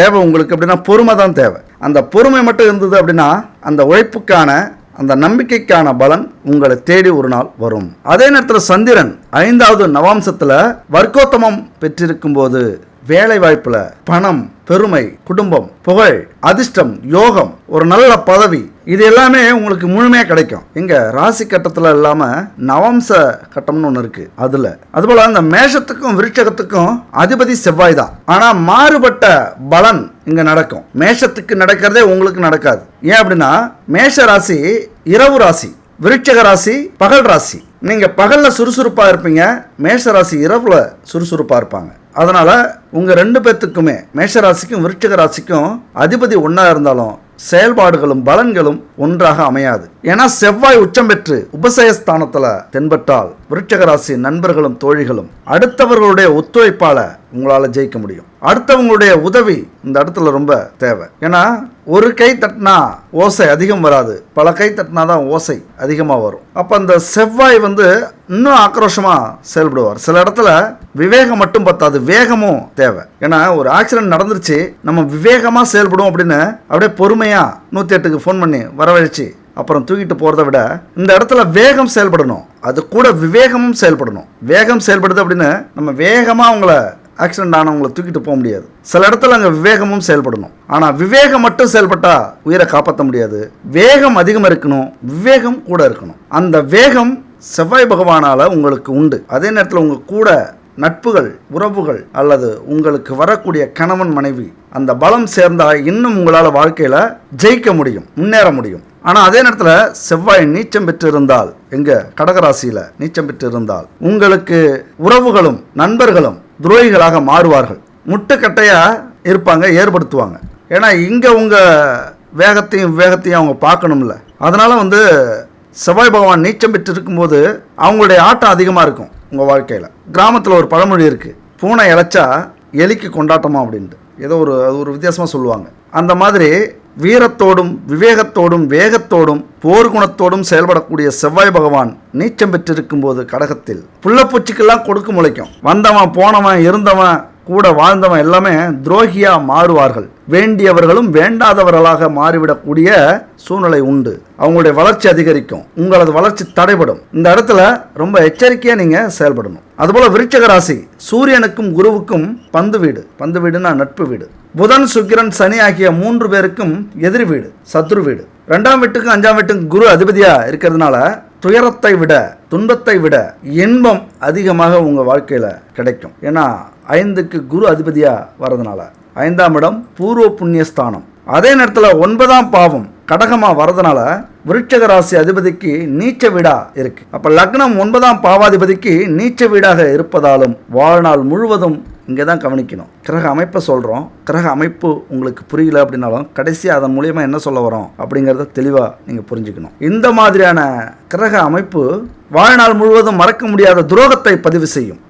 தேவை உங்களுக்கு அப்படின்னா பொறுமை தான் தேவை. அந்த பொறுமை மட்டும் இருந்தது அப்படின்னா அந்த உழைப்புக்கான அந்த நம்பிக்கைக்கான பலன் உங்களை தேடி ஒரு நாள் வரும். அதே நேரத்தில் சந்திரன் 5வது நவாம்சத்துல வர்க்கோத்தமம் பெற்றிருக்கும் போது வேலை வாய்ப்புல பணம், பெருமை, குடும்பம், புகழ், அதிர்ஷ்டம், யோகம், ஒரு நல்ல பதவி, இது எல்லாமே உங்களுக்கு முழுமையா கிடைக்கும். எங்க ராசி கட்டத்துல இல்லாம நவம்ச கட்டம்னு ஒண்ணு இருக்கு. அதுபோல அந்த மேஷத்துக்கும் விருட்சகத்துக்கும் அதிபதி செவ்வாய் தான். ஆனா மாறுபட்ட பலன் இங்க நடக்கும். மேஷத்துக்கு நடக்கிறதே உங்களுக்கு நடக்காது. ஏன் அப்படின்னா மேஷ ராசி இரவு ராசி, விருட்சக ராசி பகல் ராசி. நீங்க பகல்ல சுறுசுறுப்பா இருப்பீங்க, மேஷ ராசி இரவுல சுறுசுறுப்பா இருப்பாங்க. அதனால உங்க 2 பேத்துக்குமே மேஷராசிக்கும் விருச்சிக ராசிக்கும் அதிபதி ஒன்னா இருந்தாலும் செயல்பாடுகளும் பலன்களும் ஒன்றாக அமையாது. ஏன்னா செவ்வாய் உச்சம் பெற்று உபசயஸ்தானத்துல தென்பட்டால் விருச்சிக ராசி நண்பர்களும் தோழிகளும் அடுத்தவர்களுடைய ஒத்துழைப்பால உங்களால ஜெயிக்க முடியும். அடுத்தவங்களுடைய உதவி இந்த இடத்துல ரொம்ப தேவை. ஏன்னா ஒரு கை தட்டினா ஓசை அதிகம் வராது, பல கை தட்டினாதான் ஓசை அதிகமா வரும். அப்ப அந்த செவ்வாய் இன்னும் ஆக்ரோஷமா செயல்படுவார். சில இடத்துல விவேகம் மட்டும் பத்தாது, வேகமும் தேவை. ஏன்னா ஒரு ஆக்சிடென்ட் நடந்துருச்சு, நம்ம விவேகமா செயல்படுவோம் அப்படின்னு அப்படியே பொறுமையா 108க்கு ஃபோன் பண்ணி வரவழைச்சு அப்புறம் தூக்கிட்டு போறதை விட இந்த இடத்துல வேகம் செயல்படணும், அது கூட விவேகமும் செயல்படணும். வேகம் செயல்படுது அப்படின்னு நம்ம வேகமா அவங்கள ஆக்சிடென்ட் ஆனவங்களை தூக்கிட்டு போக முடியாது. சில இடத்துல அங்கே விவேகமும் செயல்படணும். ஆனால் விவேகம் மட்டும் செயல்பட்டா உயிரை காப்பாற்ற முடியாது. வேகம் அதிகம் இருக்கணும், விவேகம் கூட இருக்கணும். அந்த வேகம் செவ்வாய் பகவானால உங்களுக்கு உண்டு. அதே நேரத்தில் உங்க கூட நட்புகள், உறவுகள் அல்லது உங்களுக்கு வரக்கூடிய கணவன் மனைவி அந்த பலம் சேர்ந்தா இன்னும் உங்களால் வாழ்க்கையில ஜெயிக்க முடியும், முன்னேற முடியும். ஆனால் அதே நேரத்தில் செவ்வாய் நீச்சம் பெற்றிருந்தால், எங்க கடகராசியில நீச்சம் பெற்றிருந்தால் உங்களுக்கு உறவுகளும் நண்பர்களும் துரோகிகளாக மாறுவார்கள். முட்டுக்கட்டையா இருப்பாங்க, ஏற்படுத்துவாங்க. ஏன்னா இங்க உங்க வேகத்தையும் விவேகத்தையும் அவங்க பார்க்கணும்ல. அதனால செவ்வாய் பகவான் நீச்சம் பெற்று இருக்கும்போது அவங்களுடைய ஆட்டம் அதிகமாக இருக்கும் உங்கள் வாழ்க்கையில். கிராமத்தில் ஒரு பழமொழி இருக்குது, பூனை இழைச்சா எலிக்கு கொண்டாட்டமா அப்படின்ட்டு. ஏதோ அது ஒரு வித்தியாசமாக சொல்லுவாங்க. அந்த மாதிரி வீரத்தோடும் விவேகத்தோடும் வேகத்தோடும் போர்க்குணத்தோடும் செயல்படக்கூடிய செவ்வாய் பகவான் நீச்சம் பெற்றிருக்கும் போது கடகத்தில் புள்ளப்பூச்சிக்கெல்லாம் கொடுக்கு முளைக்கும். வந்தவன் போனவன் இருந்தவன் கூட வாழ்ந்தவன் எல்லாமே துரோகியா மாறுவார்கள். வேண்டியவர்களும் வேண்டாதவர்களாக மாறிவிடக்கூடிய சூழ்நிலை உண்டு. அவங்களுடைய வளர்ச்சி அதிகரிக்கும், உங்களது வளர்ச்சி தடைபடும். இந்த இடத்துல ரொம்ப எச்சரிக்கையா நீங்க செயல்படணும். அதுபோல விருச்சிக ராசி சூரியனுக்கும் குருவுக்கும் பந்து வீடு. பந்து வீடுனா நட்பு வீடு. புதன் சுக்கிரன் சனி ஆகிய 3 பேருக்கும் எதிரி வீடு, சத்ரு வீடு. 2ஆம் வீட்டுக்கும் 5ஆம் வீட்டுக்கும் குரு அதிபதியா இருக்கிறதுனால துயரத்தை விட துன்பத்தை விட இன்பம் அதிகமாக உங்க வாழ்க்கையில கிடைக்கும். ஏன்னா 5க்கு குரு அதிபதியா வரதுனால 5ஆம் இடம் பூர்வ புண்ணியஸ்தானம். அதே நேரத்தில் 9ஆம் பாவம் கடகமா வரதுனால விருச்சிக ராசி அதிபதிக்கு நீச்ச வீடா இருக்கு. அப்ப லக்னம் 9ஆம் பாவாதிபதிக்கு நீச்ச வீடாக இருப்பதாலும் வாழ்நாள் முழுவதும் இங்கே தான் கவனிக்கணும். கிரக அமைப்பை சொல்கிறோம். கிரக அமைப்பு உங்களுக்கு புரியல அப்படின்னாலும் கடைசி அதன் மூலியமாக என்ன சொல்ல வரோம் அப்படிங்கிறத தெளிவாக நீங்கள் புரிஞ்சுக்கணும். இந்த மாதிரியான கிரக அமைப்பு வாழ்நாள் முழுவதும் மறக்க முடியாத துரோகத்தை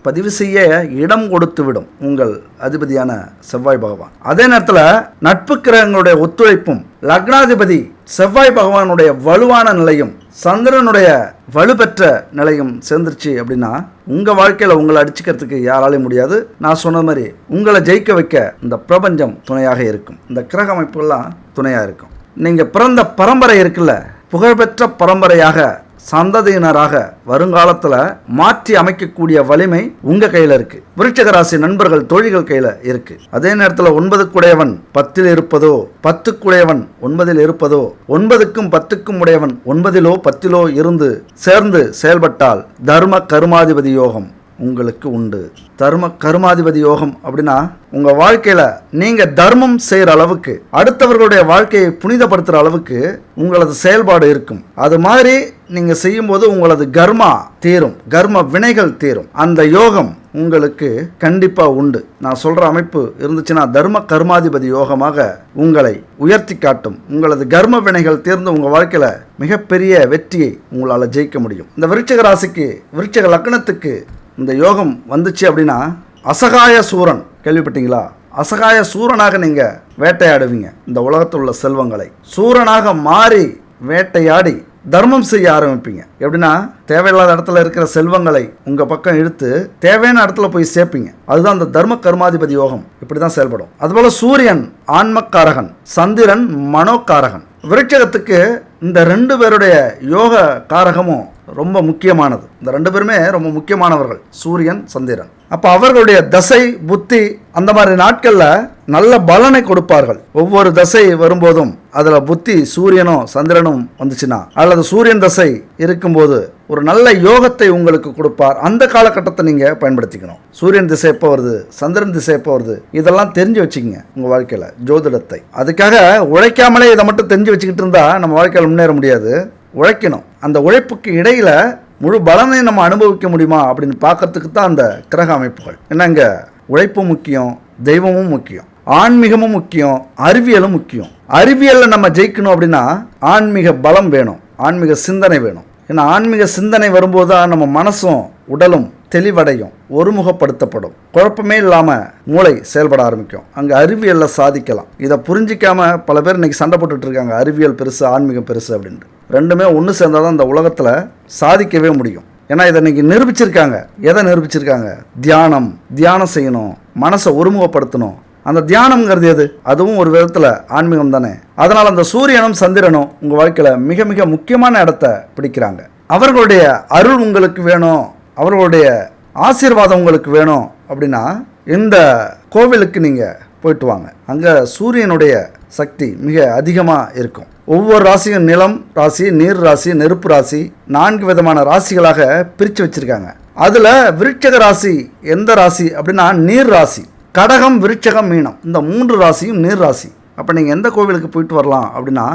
பதிவு செய்ய இடம் கொடுத்து விடும் உங்கள் அதிபதியான செவ்வாய் பகவான். அதே நேரத்தில் நட்பு கிரகங்களுடைய ஒத்துழைப்பும் லக்னாதிபதி செவ்வாய் பகவானுடைய வலுவான நிலையும் சந்திரனுடைய வலுப்பெற்ற நிலையும் சேர்ந்துருச்சு அப்படின்னா உங்க வாழ்க்கையில உங்களை அடிச்சுக்கிறதுக்கு யாராலையும் முடியாது. நான் சொன்ன மாதிரி உங்களை ஜெயிக்க வைக்க இந்த பிரபஞ்சம் துணையாக இருக்கும். இந்த கிரக அமைப்புகள்லாம் துணையாக இருக்கும். நீங்க பிறந்த பரம்பரை இருக்குல்ல, புகழ்பெற்ற பரம்பரையாக சந்ததியினராக வருங்காலத்தில் மாற்றி அமைக்கக்கூடிய வலிமை உங்க கையில் இருக்கு. விருச்சிக ராசி நண்பர்கள் தோழிகள் கையில் இருக்கு. அதே நேரத்தில் 9க்குடையவன் 10ல் இருப்பதோ, 10க்குடையவன் 9ல் இருப்பதோ, 9க்கும் 10க்கும் உடையவன் 9லோ 10லோ இருந்து சேர்ந்து செயல்பட்டால் தர்ம கருமாதிபதி யோகம் உங்களுக்கு உண்டு. தர்ம கருமாதிபதி யோகம் அப்படின்னா உங்க வாழ்க்கையில நீங்க தர்மம் செய்யற அளவுக்கு, அடுத்தவர்களுடைய வாழ்க்கையை புனிதப்படுத்துற அளவுக்கு உங்களது செயல்பாடு இருக்கும். அது மாதிரி நீங்க செய்யும் போது உங்களது கர்மா தீரும், கர்ம வினைகள் தீரும். அந்த யோகம் உங்களுக்கு கண்டிப்பா உண்டு. நான் சொல்ற அமைப்பு இருந்துச்சுன்னா தர்ம கர்மாதிபதி யோகமாக உங்களை உயர்த்தி காட்டும். உங்களது கர்ம வினைகள் தீர்ந்து உங்க வாழ்க்கையில மிகப்பெரிய வெற்றியை உங்களால் ஜெயிக்க முடியும். இந்த விருச்சிக ராசிக்கு, விருச்சிக லக்னத்துக்கு இந்த யோகம் வந்துச்சு அப்படின்னா அசகாய சூரன் கேள்விப்பட்டீங்களா? அசகாய சூரனாக நீங்க வேட்டையாடுவீங்க. இந்த உலகத்தில் உள்ள செல்வங்களை சூரனாக மாறி வேட்டையாடி தர்மம் செய்ய ஆரம்பிப்பீங்க. எப்படின்னா தேவையில்லாத இடத்துல இருக்கிற செல்வங்களை உங்க பக்கம் இழுத்து தேவையான இடத்துல போய் சேர்ப்பீங்க. அதுதான் அந்த தர்ம கர்மாதிபதி யோகம். இப்படிதான் செயல்படும். அதுபோல சூரியன் ஆன்மக்காரகன், சந்திரன் மனோகாரகன். விருட்சகத்துக்கு இந்த 2 பேருடைய யோக காரகமும் ரொம்ப முக்கியமானது. இந்த 2 பேருமே ரொம்ப முக்கியமானவர்கள், சூரியன் சந்திரன். அப்ப அவர்களுடைய தசை புத்தி அந்த மாதிரி நாட்கள்ல நல்ல பலனை கொடுப்பார்கள். ஒவ்வொரு தசை வரும்போதும் அதுல புத்தி சூரியனும் சந்திரனும் வந்துச்சுன்னா, அல்லது சூரியன் தசை இருக்கும்போது ஒரு நல்ல யோகத்தை உங்களுக்கு கொடுப்பார். அந்த காலகட்டத்தை நீங்க பயன்படுத்திக்கணும். சூரியன் திசை எப்போ வருது, சந்திரன் திசை எப்போ வருது, இதெல்லாம் தெரிஞ்சு வச்சுக்கங்க உங்க வாழ்க்கையில ஜோதிடத்தை. அதுக்காக உழைக்காமலே இதை மட்டும் தெரிஞ்சு வச்சுக்கிட்டு இருந்தா நம்ம வாழ்க்கையில முன்னேற முடியாது. உழைக்கணும். அந்த உழைப்புக்கு இடையில முழு பலனை நம்ம அனுபவிக்க முடியுமா அப்படின்னு பார்க்கறதுக்கு தான் அந்த கிரக அமைப்புகள். என்னங்க, உழைப்பும் முக்கியம், தெய்வமும் முக்கியம், ஆன்மீகமும் முக்கியம், அறிவியலும் முக்கியம். அறிவியலில் நம்ம ஜெயிக்கணும் அப்படின்னா ஆன்மீக பலம் வேணும், ஆன்மீக சிந்தனை வேணும். ஏன்னா ஆன்மீக சிந்தனை வரும்போது தான் நம்ம மனசும் உடலும் தெளிவடையும், ஒருமுகப்படுத்தப்படும், குழப்பமே இல்லாமல் மூளை செயல்பட ஆரம்பிக்கும். அங்கே அறிவியலில் சாதிக்கலாம். இதை புரிஞ்சிக்காம பல பேர் இன்னைக்கு சண்டை போட்டுட்டு இருக்காங்க, அறிவியல் பெருசு ஆன்மீகம் பெருசு அப்படின்ட்டு. ரெண்டுமே ஒன்று சேர்ந்தால் தான் இந்த உலகத்தில் சாதிக்கவே முடியும். ஏன்னா இதை இன்னைக்கு நிரூபிச்சிருக்காங்க. எதை நிரூபிச்சிருக்காங்க? தியானம் செய்யணும், மனசை ஒருமுகப்படுத்தணும். அந்த தியானம்ங்கிறது எது? அதுவும் ஒரு விதத்தில் ஆன்மீகம் தானே. அதனால் அந்த சூரியனும் சந்திரனும் உங்கள் வாழ்க்கையில் மிக மிக முக்கியமான இடத்த பிடிக்கிறாங்க. அவர்களுடைய அருள் உங்களுக்கு வேணும், அவர்களுடைய ஆசீர்வாதம் உங்களுக்கு வேணும் அப்படின்னா இந்த கோவிலுக்கு நீங்கள் போயிட்டு வாங்க. அங்கே சூரியனுடைய சக்தி மிக அதிகமாக இருக்கும். ஒவ்வொரு ராசியும் நிலம் ராசி, நீர் ராசி, நெருப்பு ராசி, 4 விதமான ராசிகளாக பிரித்து வச்சிருக்காங்க. அதில் விருட்சக ராசி எந்த ராசி அப்படின்னா நீர் ராசி. கடகம், விருட்சகம், மீனம், இந்த 3 ராசியும் நீர் ராசி. அப்போ நீங்கள் எந்த கோவிலுக்கு போயிட்டு வரலாம் அப்படின்னா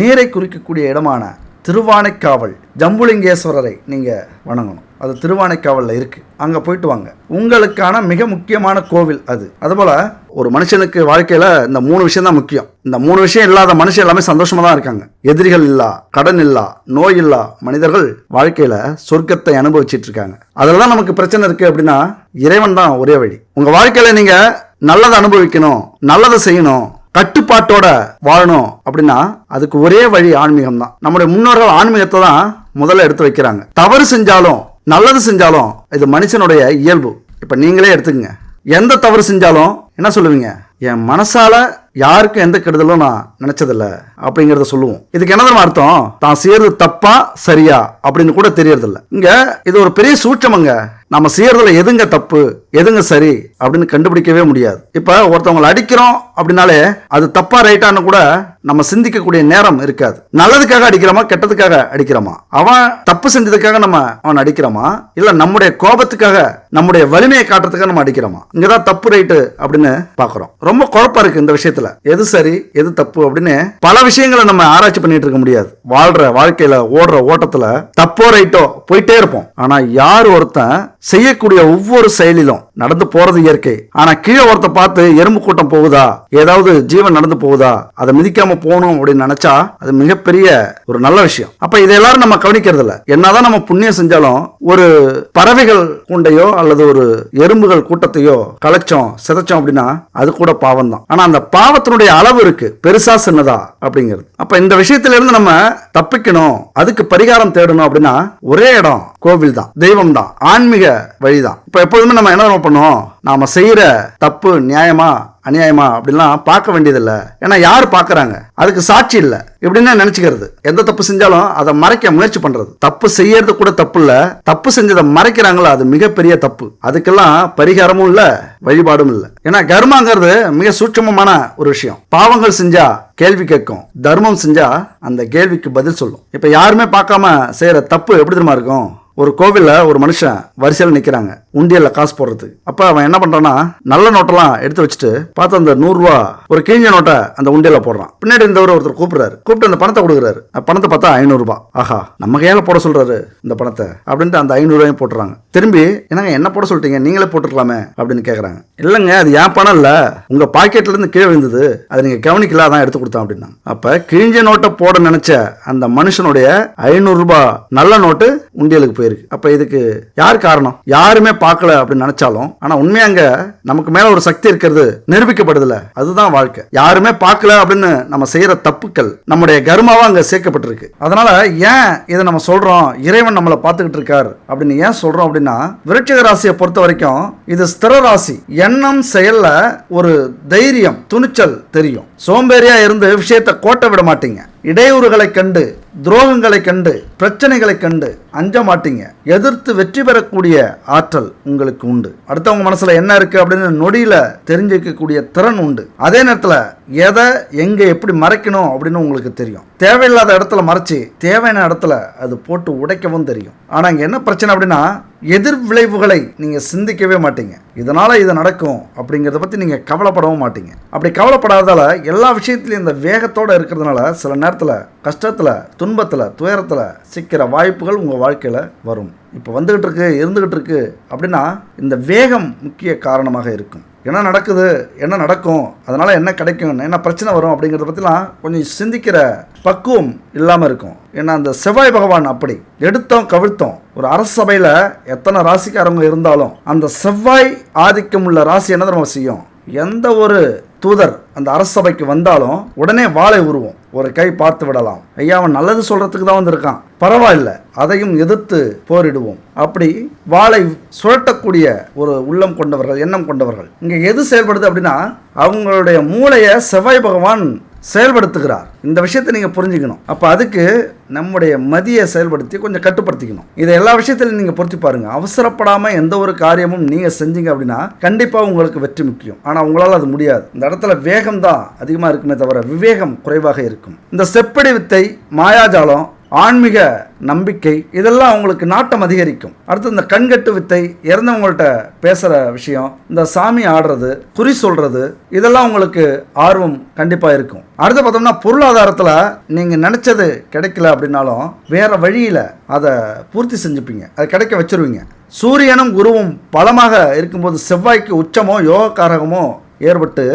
நீரை குறிக்கக்கூடிய இடமான திருவானைக்காவல் ஜம்புலிங்கேஸ்வரரை நீங்கள் வணங்கணும். அது திருவானைக்காவலில் இருக்குது. அங்கே போயிட்டு வாங்க. உங்களுக்கான மிக முக்கியமான கோவில் அது. அதுபோல் ஒரு மனுஷனுக்கு வாழ்க்கையில் இந்த 3 விஷயம் தான் முக்கியம். இந்த 3 விஷயம் இல்லாத மனுஷன் எல்லாமே சந்தோஷமாக தான் இருக்காங்க. எதிரிகள் இல்லா, கடன் இல்லா, நோய் இல்லா மனிதர்கள் வாழ்க்கையில் சொர்க்கத்தை அனுபவிச்சுட்டு இருக்காங்க. அதில் தான் நமக்கு பிரச்சனை இருக்குது அப்படின்னா இறைவன் தான் ஒரே வழி. உங்கள் வாழ்க்கையில் நீங்கள் நல்லதை அனுபவிக்கணும், நல்லதை செய்யணும், கட்டுப்பாட்டோட வாழணும் அப்படின்னா அதுக்கு ஒரே வழி ஆன்மீகம் தான். நம்முடைய முன்னோர்கள் ஆன்மீகத்தை தான் முதல்ல எடுத்து வைக்கிறாங்க. தவறு செஞ்சாலும் நல்லது செஞ்சாலும் இது மனுஷனுடைய இயல்பு. இப்போ நீங்களே எடுத்துக்கங்க, எந்த தவறு செஞ்சாலும் என்ன சொல்லுவீங்க? என் மனசால யாருக்கும் எந்த கெடுதலும் நான் நினைச்சதில்ல அப்படிங்கிறத சொல்லுவோம். இதுக்கு என்ன அர்த்தம்? தான் செய்யறது தப்பா சரியா அப்படின்னு கூட தெரியறதில்ல. இங்க இது ஒரு பெரிய சூட்சமங்க. நம்ம செய்யறதுல எதுங்க தப்பு எதுங்க சரி அப்படின்னு கண்டுபிடிக்கவே முடியாது. இப்ப ஒருத்தவங்களை அடிக்கிறோம் அப்படின்னாலே அது தப்பா ரைட்டான்னு கூட நம்ம சிந்திக்கக்கூடிய நேரம் இருக்காது. நல்லதுக்காக அடிக்கிறோமா கெட்டதுக்காக அடிக்கிறோமா? அவன் தப்பு செஞ்சதுக்காக நம்ம அவன் அடிக்கிறோமா இல்ல நம்முடைய கோபத்துக்காக நம்முடைய வலிமையை காட்டுறதுக்காக நம்ம அடிக்கிறோமா? இங்கதான் தப்பு ரைட்டு அப்படின்னு பாக்குறோம். ரொம்ப குழப்பம் இருக்கு இந்த விஷயத்துல. எது சரி எது தப்பு அப்படின்னு பல விஷயங்களை நம்ம ஆராய்ச்சி பண்ணிட்டு இருக்க முடியாது. வாழ்ற வாழ்க்கையில ஓடுற ஓட்டத்துல தப்போ ரைட்டோ போயிட்டே இருப்போம். ஆனா யார் ஒருத்தன் செய்யக்கூடிய ஒவ்வொரு செயலிலும் நடந்து போறது இயற்கை. ஆனா கீழே ஒருத்த பார்த்து எறும்பு கூட்டம் போகுதா ஏதாவது ஜீவன் நடந்து போகுதா அதை மிதிக்காம போகணும் அப்படின்னு நினைச்சா அது மிகப்பெரிய ஒரு நல்ல விஷயம். அப்ப இதை எல்லாரும் நம்ம கவனிக்கிறது இல்ல. என்னதான் நம்ம புண்ணியம் செஞ்சாலும் ஒரு பறவைகள் கூண்டையோ அல்லது ஒரு எறும்புகள் கூட்டத்தையோ கலைச்சோம் சிதைச்சோம் அப்படின்னா அது கூட பாவம் தான். ஆனா அந்த பாவத்தினுடைய அளவு இருக்கு, பெருசா சின்னதா அப்படிங்கிறது. அப்ப இந்த விஷயத்துல இருந்து நம்ம தப்பிக்கணும், அதுக்கு பரிகாரம் தேடணும் அப்படின்னா ஒரே இடம் கோவில் தான், தெய்வம் தான், ஆன்மீக வழிதான். இப்ப எப்போதுமே நம்ம என்ன பண்ணுவோம்? நாம செய்யற தப்பு நியாயமா அநியாயமா அப்படிலாம் பார்க்க வேண்டியதில்லை. ஏன்னா யார் பார்க்கறாங்க? அதுக்கு சாட்சி இல்லை இப்படின்னு நினைச்சுக்கிறது. எந்த தப்பு செஞ்சாலும் அதை மறைக்க முயற்சி பண்றது. தப்பு செய்யறது கூட தப்பு இல்ல, தப்பு செஞ்சதை மறைக்கிறாங்களா அது மிகப்பெரிய தப்பு. அதுக்கெல்லாம் பரிகாரமும் இல்ல வழிபாடும் இல்லை. ஏன்னா கர்மாங்கிறது மிக சூட்சமமான ஒரு விஷயம். பாவங்கள் செஞ்சா கேள்வி கேட்கும், தர்மம் செஞ்சா அந்த கேள்விக்கு பதில் சொல்லும். இப்ப யாருமே பார்க்காம செய்யற தப்பு எப்படி தெரியுமா இருக்கும்? ஒரு கோவில்ல ஒரு மனுஷன் வரிசையில் நிக்கிறாங்க உண்டியல்ல காசு போடுறதுக்கு. அப்ப அவன் என்ன பண்றான்னா நல்ல நோட்டெல்லாம் எடுத்து வச்சுட்டு பார்த்து அந்த 100 ரூபா ஒரு கிழிஞ்ச நோட்டை அந்த உண்டியல்ல போடுறான். பின்னாடி இருந்தவர் ஒருத்தர் கூப்பிடுறாரு, கூப்பிட்டு அந்த பணத்தை கொடுக்குறாரு. பணத்தை பார்த்தா 500 ரூபாய். ஆஹா நம்ம கையால போட சொல்றாரு இந்த பணத்தை அப்படின்ட்டு அந்த 500 ரூபாயும் போட்டுறாங்க. திரும்பி என்னங்க என்ன போட சொல்லிட்டீங்க, நீங்களே போட்டுக்கலாமே அப்படின்னு கேட்கறாங்க. இல்லைங்க அது ஏன் பணம் இல்ல, உங்க பாக்கெட்ல இருந்து கீழே விழுந்தது, அதை நீங்க கவனிக்கல அதான் எடுத்து கொடுத்தோம் அப்படின்னா. அப்ப கிழிஞ்ச நோட்டை போட நினைச்ச அந்த மனுஷனுடைய 500 ரூபாய் நல்ல நோட்டு உண்டியலுக்கு போயிருக்கு. அப்ப இதுக்கு யார் காரணம்? யாருமே பார்க்கல அப்படின்னு நினைச்சாலும் ஆனா உண்மையாங்க நமக்கு மேல ஒரு சக்தி இருக்கிறது நிரூபிக்கப்படுதுல. அதுதான் வாழ்க்கை. யாருமே பார்க்கல அப்படின்னு நம்ம செய்யற தப்புக்கள் நம்முடைய கர்மாவா அங்க சேர்க்கப்பட்டிருக்கு. அதனால ஏன் இதை நம்ம சொல்றோம்? இறைவன் நம்மளை பார்த்துக்கிட்டு இருக்காரு அப்படின்னு ஏன் சொல்றோம் அப்படின்னா, விருச்சிக ராசியை பொறுத்த வரைக்கும் இது ஸ்திர ராசி. எண்ணம் செயல்ல ஒரு தைரியம் துணிச்சல் தெரியும். சோம்பேறியா இருந்து விஷயத்தை கோட்டை விட மாட்டீங்க. இடையூறுகளை கண்டு துரோகங்களை கண்டு பிரச்சனைகளை கண்டு அஞ்ச மாட்டீங்க. எதிர்த்து வெற்றி பெறக்கூடிய ஆற்றல் உங்களுக்கு உண்டு. அடுத்தவங்க மனசுல என்ன இருக்கு அப்படின்னு நொடியில தெரிஞ்சுக்கக்கூடிய திறன் உண்டு. அதே நேரத்துல எதை எங்க எப்படி மறைக்கணும் அப்படின்னு உங்களுக்கு தெரியும். தேவையில்லாத இடத்துல மறைச்சு தேவையான இடத்துல அது போட்டு உடைக்கவும் தெரியும். ஆனா இங்க என்ன பிரச்சனை அப்படின்னா எதிர் விளைவுகளை நீங்க சிந்திக்கவே மாட்டீங்க. இதனால இது நடக்கும் அப்படிங்கிறத பத்தி நீங்க கவலைப்படவும் மாட்டீங்க. அப்படி கவலைப்படாததால எல்லா விஷயத்திலையும் இந்த வேகத்தோட இருக்கிறதுனால சில நேரத்துல கஷ்டத்துல துன்பத்துல துயரத்துல சிக்கிற வாய்ப்புகள் உங்க வாழ்க்கையில வரும். இப்போ வந்துகிட்டு இருக்கு இருந்துகிட்டு இருக்கு அப்படின்னா இந்த வேகம் முக்கிய காரணமாக இருக்கும். என்ன நடக்குது என்ன நடக்கும் அதனால என்ன கிடைக்கும் என்ன பிரச்சனை வரும் அப்படிங்கிறத பற்றிலாம் கொஞ்சம் சிந்திக்கிற பக்குவம் இல்லாமல் இருக்கும். ஏன்னா அந்த செவ்வாய் பகவான் அப்படி எடுத்தோம் கவிழ்த்தோம். ஒரு அரசு சபையில் எத்தனை ராசிக்காரங்க இருந்தாலும் அந்த செவ்வாய் ஆதிக்கம் உள்ள ராசி என்ன நம்ம செய்யும்? எந்த ஒரு தூதர் அந்த அரசு சபைக்கு வந்தாலும் உடனே வாளை உருவோம். ஒரு கை பார்த்து விடலாம், ஐயா அவன் நல்லது சொல்றதுக்கு தான் வந்திருக்கான், பரவாயில்ல அதையும் எதிர்த்து போரிடுவோம். அப்படி வாளை சுழட்டக்கூடிய ஒரு உள்ளம் கொண்டவர்கள் எண்ணம் கொண்டவர்கள். இங்க எது செயல்படுது அப்படின்னா அவங்களுடைய மூளையை செவ்வாய் பகவான் செயல்படுத்துகிறார். இந்த விஷயத்தை நீங்க புரிஞ்சுக்கணும். அப்ப அதுக்கு நம்முடைய மதியை செயல்படுத்தி கொஞ்சம் கட்டுப்படுத்திக்கணும். இதை எல்லா விஷயத்திலும் நீங்க பொருத்தி பாருங்க. அவசரப்படாம எந்த ஒரு காரியமும் நீங்க செஞ்சீங்க அப்படின்னா கண்டிப்பா உங்களுக்கு வெற்றி முக்கியம். ஆனா உங்களால் அது முடியாது. இந்த இடத்துல வேகம் தான் அதிகமா இருக்குமே தவிர விவேகம் குறைவாக இருக்கும். இந்த செப்படி வித்தை மாயாஜாலம் ஆன்மீக நம்பிக்கை இதெல்லாம் அவங்களுக்கு நாட்டம் அதிகரிக்கும். அடுத்து இந்த கண்கட்டு வித்தை இறந்தவங்கள்ட்ட பேசுகிற விஷயம், இந்த சாமி ஆடுறது குறி சொல்றது இதெல்லாம் உங்களுக்கு ஆர்வம் கண்டிப்பாக இருக்கும். அடுத்து பார்த்தோம்னா பொருளாதாரத்தில் நீங்கள் நினச்சது கிடைக்கல அப்படின்னாலும் வேற வழியில் அதை பூர்த்தி செஞ்சுப்பீங்க, அதை கிடைக்க வச்சிருவீங்க. சூரியனும் குருவும் பலமாக இருக்கும்போது செவ்வாய்க்கு உச்சமோ யோகக்காரகமோ ஏற்பட்டு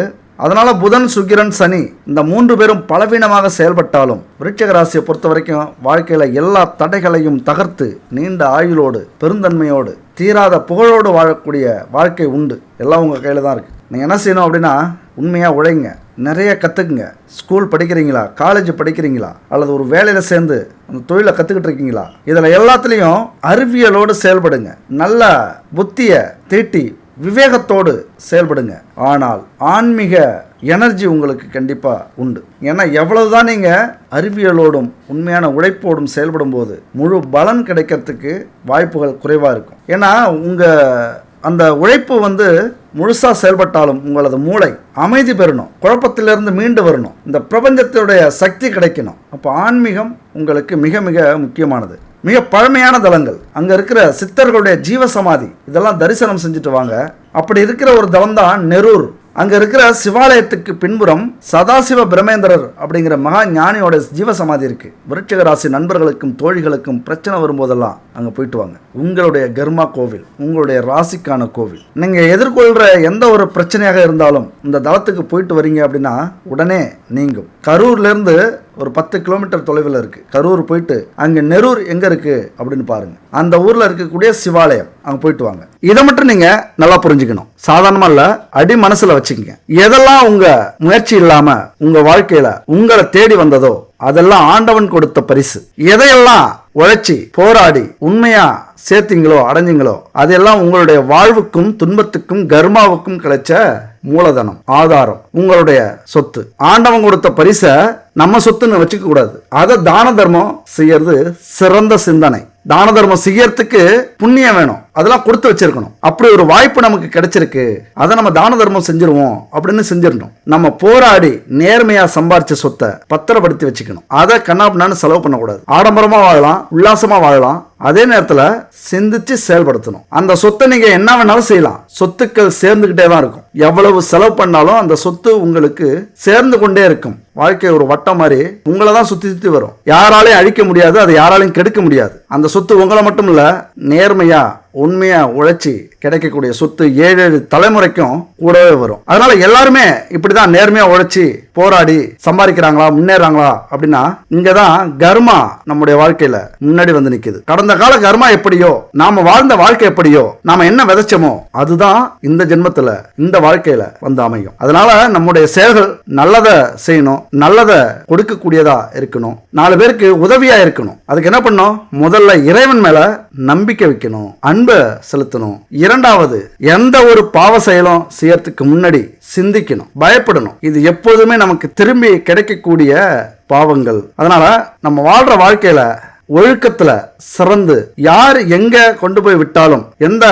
அதனால புதன் சுக்கிரன் சனி இந்த 3 பேரும் பலவீனமாக செயல்பட்டாலும் விருச்சிக ராசியை பொறுத்த வரைக்கும் வாழ்க்கையில எல்லா தடைகளையும் தகர்த்து நீண்ட ஆயுளோடு பெருந்தன்மையோடு தீராத புகழோடு வாழக்கூடிய வாழ்க்கை உண்டு. எல்லாம் உங்க கையில தான் இருக்கு. நீங்க என்ன செய்யணும் அப்படின்னா உண்மையா உழைங்க, நிறைய கற்றுக்குங்க. ஸ்கூல் படிக்கிறீங்களா, காலேஜ் படிக்கிறீங்களா, அல்லது ஒரு வேலையில் சேர்ந்து அந்த தொழிலை கற்றுக்கிட்டு இருக்கீங்களா, இதில் எல்லாத்துலேயும் அறிவியலோடு செயல்படுங்க. நல்ல புத்தியை தீட்டி விவேகத்தோடு செயல்படுங்க. ஆனால் ஆன்மீக எனர்ஜி உங்களுக்கு கண்டிப்பாக உண்டு. ஏன்னா எவ்வளவுதான் நீங்கள் அறிவியலோடும் உண்மையான உழைப்போடும் செயல்படும் போது முழு பலன் கிடைக்கிறதுக்கு வாய்ப்புகள் குறைவாக இருக்கும். ஏன்னா உங்கள் அந்த உழைப்பு முழுசாக செயல்பட்டாலும் உங்களது மூளை அமைதி பெறணும், குழப்பத்திலிருந்து மீண்டு வரணும், இந்த பிரபஞ்சத்துடைய சக்தி கிடைக்கணும். அப்போ ஆன்மீகம் உங்களுக்கு மிக மிக முக்கியமானது. மிக பழமையான தலங்கள், அங்கே இருக்கிற சித்தர்களுடைய ஜீவசமாதி இதெல்லாம் தரிசனம் செஞ்சுட்டு வாங்க. அப்படி இருக்கிற ஒரு தலம் தான் நெரூர். அங்கே இருக்கிற சிவாலயத்துக்கு பின்புறம் சதாசிவ பிரமேந்திரர் அப்படிங்கிற மகா ஞானியோட ஜீவசமாதி இருக்கு. விருச்சிக ராசி நண்பர்களுக்கும் தோழிகளுக்கும் பிரச்சனை வரும்போதெல்லாம் அங்கே போயிட்டு வாங்க. உங்களுடைய கர்மா கோவில், உங்களுடைய ராசிக்கான கோவில். நீங்கள் எதிர்கொள்கிற எந்த ஒரு பிரச்சனையாக இருந்தாலும் இந்த தலத்துக்கு போயிட்டு வரீங்க அப்படின்னா உடனே நீங்கும். கரூர்லேருந்து ஒரு 10 கிலோமீட்டர் தொலைவில் இருக்குது. கரூர் போயிட்டு அங்கே நெரூர் எங்கே இருக்குது அப்படின்னு பாருங்கள். அந்த ஊரில் இருக்கக்கூடிய சிவாலயம், அங்கே போயிட்டு வாங்க. இதை மட்டும் நீங்கள் நல்லா புரிஞ்சுக்கணும். சாதாரணமாக இல்லை, அடி மனசில் வச்சுக்கோங்க. எதெல்லாம் உங்கள் முயற்சி இல்லாமல் உங்கள் வாழ்க்கையில் உங்களை தேடி வந்ததோ அதெல்லாம் ஆண்டவன் கொடுத்த பரிசு. எதையெல்லாம் உழைச்சி போராடி உண்மையா சேர்த்தீங்களோ அடைஞ்சிங்களோ அதெல்லாம் உங்களுடைய வாழ்வுக்கும் துன்பத்துக்கும் கர்மாவுக்கும் கிடைச்ச மூலதனம், ஆதாரம், உங்களுடைய சொத்து. ஆண்டவன் கொடுத்த பரிசை நம்ம சொத்துன்னு வச்சுக்க கூடாது. அதை தான தர்மம் செய்யறது சிறந்த சிந்தனை. தான தர்மம் செய்யறதுக்கு புண்ணியம் வேணும், அதெல்லாம் கொடுத்து வச்சிருக்கணும். அப்படி ஒரு வாய்ப்பு நமக்கு கிடைச்சிருக்கு, அதை நம்ம தான தர்மம் செஞ்சிருவோம் அப்படின்னு செஞ்சிடணும். நம்ம போராடி நேர்மையா சம்பாரிச்ச சொத்தை பத்திரப்படுத்தி வச்சுக்கணும். அதை கண்ணாபின்னான்னு செலவு பண்ணக்கூடாது. ஆடம்பரமா வாழலாம், உல்லாசமா வாழலாம், அதே நேரத்தில் சிந்திச்சு செயல்படுத்தணும். அந்த சொத்தை நீங்க என்ன வேணாலும் செய்யலாம். சொத்துக்கள் சேர்ந்துகிட்டே தான் இருக்கும். எவ்வளவு செலவு பண்ணாலும் அந்த சொத்து உங்களுக்கு சேர்ந்து கொண்டே இருக்கும். வாழ்க்கை ஒரு வட்டம் மாதிரி உங்களை தான் சுத்தி சுத்தி வரும். யாராலையும் அழிக்க முடியாது, அதை யாராலையும் கெடுக்க முடியாது. அந்த சொத்து உங்களை மட்டும் இல்ல, நேர்மையா உண்மையா உழைச்சி கிடைக்கக்கூடிய சொத்து 7 தலைமுறைக்கும் கூடவே வரும். அதனால எல்லாருமே இப்படிதான் நேர்மையா உழைச்சி போராடி சம்பாதிக்கிறாங்களா, முன்னேறாங்களா அப்படின்னா இங்கதான் கர்மா நம்முடைய வாழ்க்கையில முன்னாடி வந்து நிக்குது. கடந்த கால கர்மா எப்படியோ, நாம வாழ்ந்த வாழ்க்கை எப்படியோ, நாம என்ன விதைச்சோமோ அதுதான் இந்த ஜென்மத்துல இந்த வாழ்க்கையில வந்து அமையும். அதனால நம்முடைய செயல்கள் நல்லதை செய்யணும், நல்லதை கொடுக்கக்கூடியதா இருக்கணும், 4 பேருக்கு உதவியா இருக்கணும். அதுக்கு என்ன பண்ணணும்? முதல்ல இறைவன் மேல நம்பிக்கை வைக்கணும், அன்பை செலுத்தணும். இரண்டாவது, எந்த ஒரு பாவ செயலும் செய்யறதுக்கு முன்னாடி சிந்திக்கணும், பயப்படணும். இது எப்போதுமே நமக்கு திரும்பி கிடைக்கக்கூடிய பாவங்கள். அதனால நம்ம வாழ்ற வாழ்க்கையில ஒழுக்கத்துல சிறந்து யார் எங்க கொண்டு போய் விட்டாலும், எந்த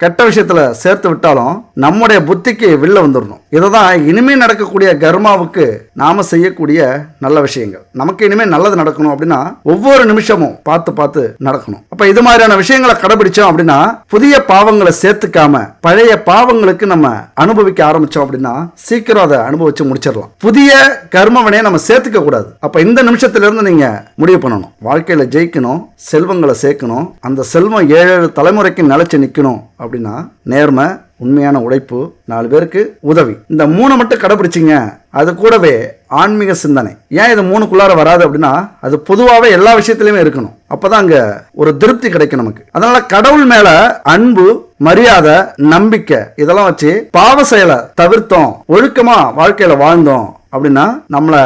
கெட்ட விஷயத்துல சேர்த்து விட்டாலும் நம்முடைய புத்திக்கு வெளில வந்துடணும். இதுதான் இனிமே நடக்கக்கூடிய கர்மாவுக்கு நாம செய்யக்கூடிய நல்ல விஷயங்கள். நமக்கு இனிமே நல்லது நடக்கணும் அப்படின்னா ஒவ்வொரு நிமிஷமும் பார்த்து பார்த்து நடக்கணும். அப்ப இது மாதிரியான விஷயங்களை கடைபிடிச்சோம் அப்படின்னா புதிய பாவங்களை சேர்த்துக்காம பழைய பாவங்களுக்கு நம்ம அனுபவிக்க ஆரம்பிச்சோம் அப்படின்னா சீக்கிரம் அதை அனுபவிச்சு முடிச்சிடலாம். புதிய கர்மவினையை நம்ம சேர்த்துக்க கூடாது. அப்ப இந்த நிமிஷத்துல இருந்து நீங்க முடிவு பண்ணணும். வாழ்க்கையில ஜெயிக்கணும், செல்வங்களை சேர்க்கணும், அந்த செல்வம் 7 தலைமுறைக்கு நிலைச்சு நிற்கணும் அப்படின்னா நேர்மை, உண்மையான உழைப்பு, 4 பேருக்கு உதவி, இந்த 3 மட்டும் கடைபிடிச்சிங்க. அது கூடவே ஆன்மீக சிந்தனை. ஏன் இது 3க்குள்ளார வராது அப்படின்னா அது பொதுவாகவே எல்லா விஷயத்திலுமே இருக்கணும். அப்பதான் அங்க ஒரு திருப்தி கிடைக்கும் நமக்கு. அதனால கடவுள் மேல அன்பு, மரியாதை, நம்பிக்கை இதெல்லாம் வச்சு பாவ செயலை தவிர்த்தோம், ஒழுக்கமா வாழ்க்கையில வாழ்ந்தோம் அப்படின்னா நம்மளை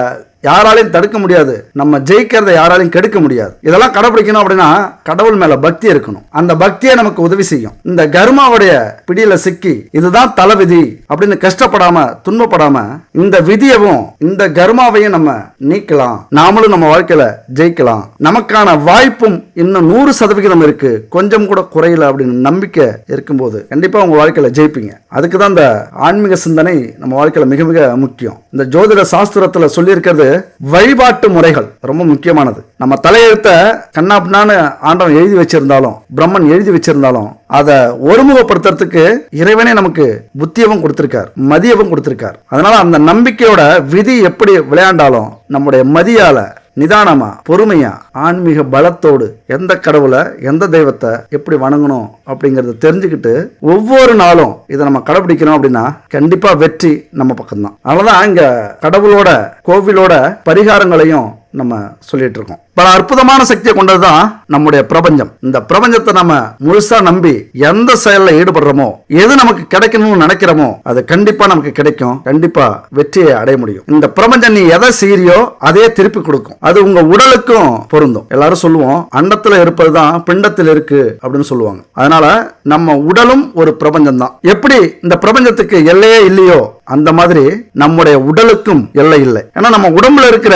யாராலையும் தடுக்க முடியாது, நம்ம ஜெயிக்கிறத யாராலையும் கெடுக்க முடியாது. இதெல்லாம் கடைபிடிக்கணும் அப்படின்னா கடவுள் மேல பக்தி இருக்கணும். அந்த பக்தியை நமக்கு உதவி செய்யும். இந்த கர்மாவுடைய பிடியில சிக்கி இதுதான் தலைவிதி அப்படின்னு கஷ்டப்படாம துன்பப்படாம இந்த விதியவும் இந்த கர்மாவையும் நம்ம நீக்கலாம். நாமளும் நம்ம வாழ்க்கையில ஜெயிக்கலாம். நமக்கான வாய்ப்பும் இன்னும் 100% இருக்கு, கொஞ்சம் கூட குறையல அப்படின்னு நம்பிக்கை இருக்கும்போது கண்டிப்பா உங்க வாழ்க்கையில ஜெயிப்பீங்க. அதுக்குதான் இந்த ஆன்மீக சிந்தனை நம்ம வாழ்க்கையில மிக மிக முக்கியம். இந்த ஜோதிட சாஸ்திரத்துல சொல்லி இருக்கிறது வழிபாட்டு முறைகள் ரொம்ப முக்கியமானது. நம்ம தலையெழுத்த கண்ணாப்னான்னு ஆண்டவன் எழுதி வச்சிருந்தாலும், பிரம்மன் எழுதி வச்சிருந்தாலும் அதை ஒருமுகப்படுத்துறதுக்கு இறைவனே நமக்கு புத்தியவும் கொடுத்திருக்கார், மதியவும் கொடுத்திருக்கார். அதனால அந்த நம்பிக்கையோட விதி எப்படி விளையாண்டாலும் நம்முடைய மதியால நிதானமா பொறுமையா ஆன்மீக பலத்தோடு எந்த கடவுளை எந்த தெய்வத்தை எப்படி வணங்கணும் அப்படிங்கறத தெரிஞ்சுக்கிட்டு ஒவ்வொரு நாளும் இதை நம்ம கடைபிடிக்கணும் அப்படின்னா கண்டிப்பா வெற்றி நம்ம பக்கம்தான். அதனாலதான் இங்க கடவுளோட கோவிலோட பரிகாரங்களையும் நம்ம சொல்லிட்டு இருக்கோம். பல அற்புதமான சக்தியை கொண்டதுதான் நம்முடைய பிரபஞ்சம். இந்த பிரபஞ்சத்தை நம்ம முழுசா நம்பி எந்த செயல்ல ஈடுபடுறோமோ, எது நமக்கு கிடைக்கணும்னு நினைக்கிறோமோ அது கண்டிப்பா நமக்கு கிடைக்கும். கண்டிப்பா வெற்றியை அடைய முடியும். இந்த பிரபஞ்சம் நீ எதை செய்யறியோ அதே திருப்பி கொடுக்கும். அது உங்க உடலுக்கும் பொருந்தும். எல்லாரும் சொல்லுவோம் அண்டத்துல இருப்பதுதான் பிண்டத்தில் இருக்கு அப்படின்னு சொல்லுவாங்க. அதனால நம்ம உடலும் ஒரு பிரபஞ்சம் தான். எப்படி இந்த பிரபஞ்சத்துக்கு எல்லையே இல்லையோ அந்த மாதிரி நம்முடைய உடலுக்கும் எல்லை இல்லை. ஏன்னா நம்ம உடம்புல இருக்கிற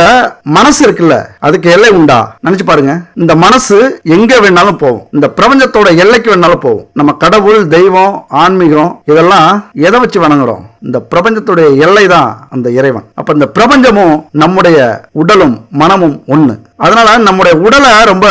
மனசு இருக்குல்ல, அதுக்கு எல்லை உண்டா? நினைச்சு பாருங்க. இந்த மனசு எங்க வேணாலும் போகும். இந்த பிரபஞ்சத்தோட எல்லைக்கு வேணாலும் போகும். நம்ம கடவுள், தெய்வம், ஆன்மீகம் இதெல்லாம் எதை வச்சு வணங்குறோம்? இந்த பிரபஞ்சத்துடைய எல்லை தான் அந்த இறைவன். அப்ப இந்த பிரபஞ்சமும் நம்முடைய உடலும் மனமும் ஒண்ணு. அதனால நம்முடைய உடலை ரொம்ப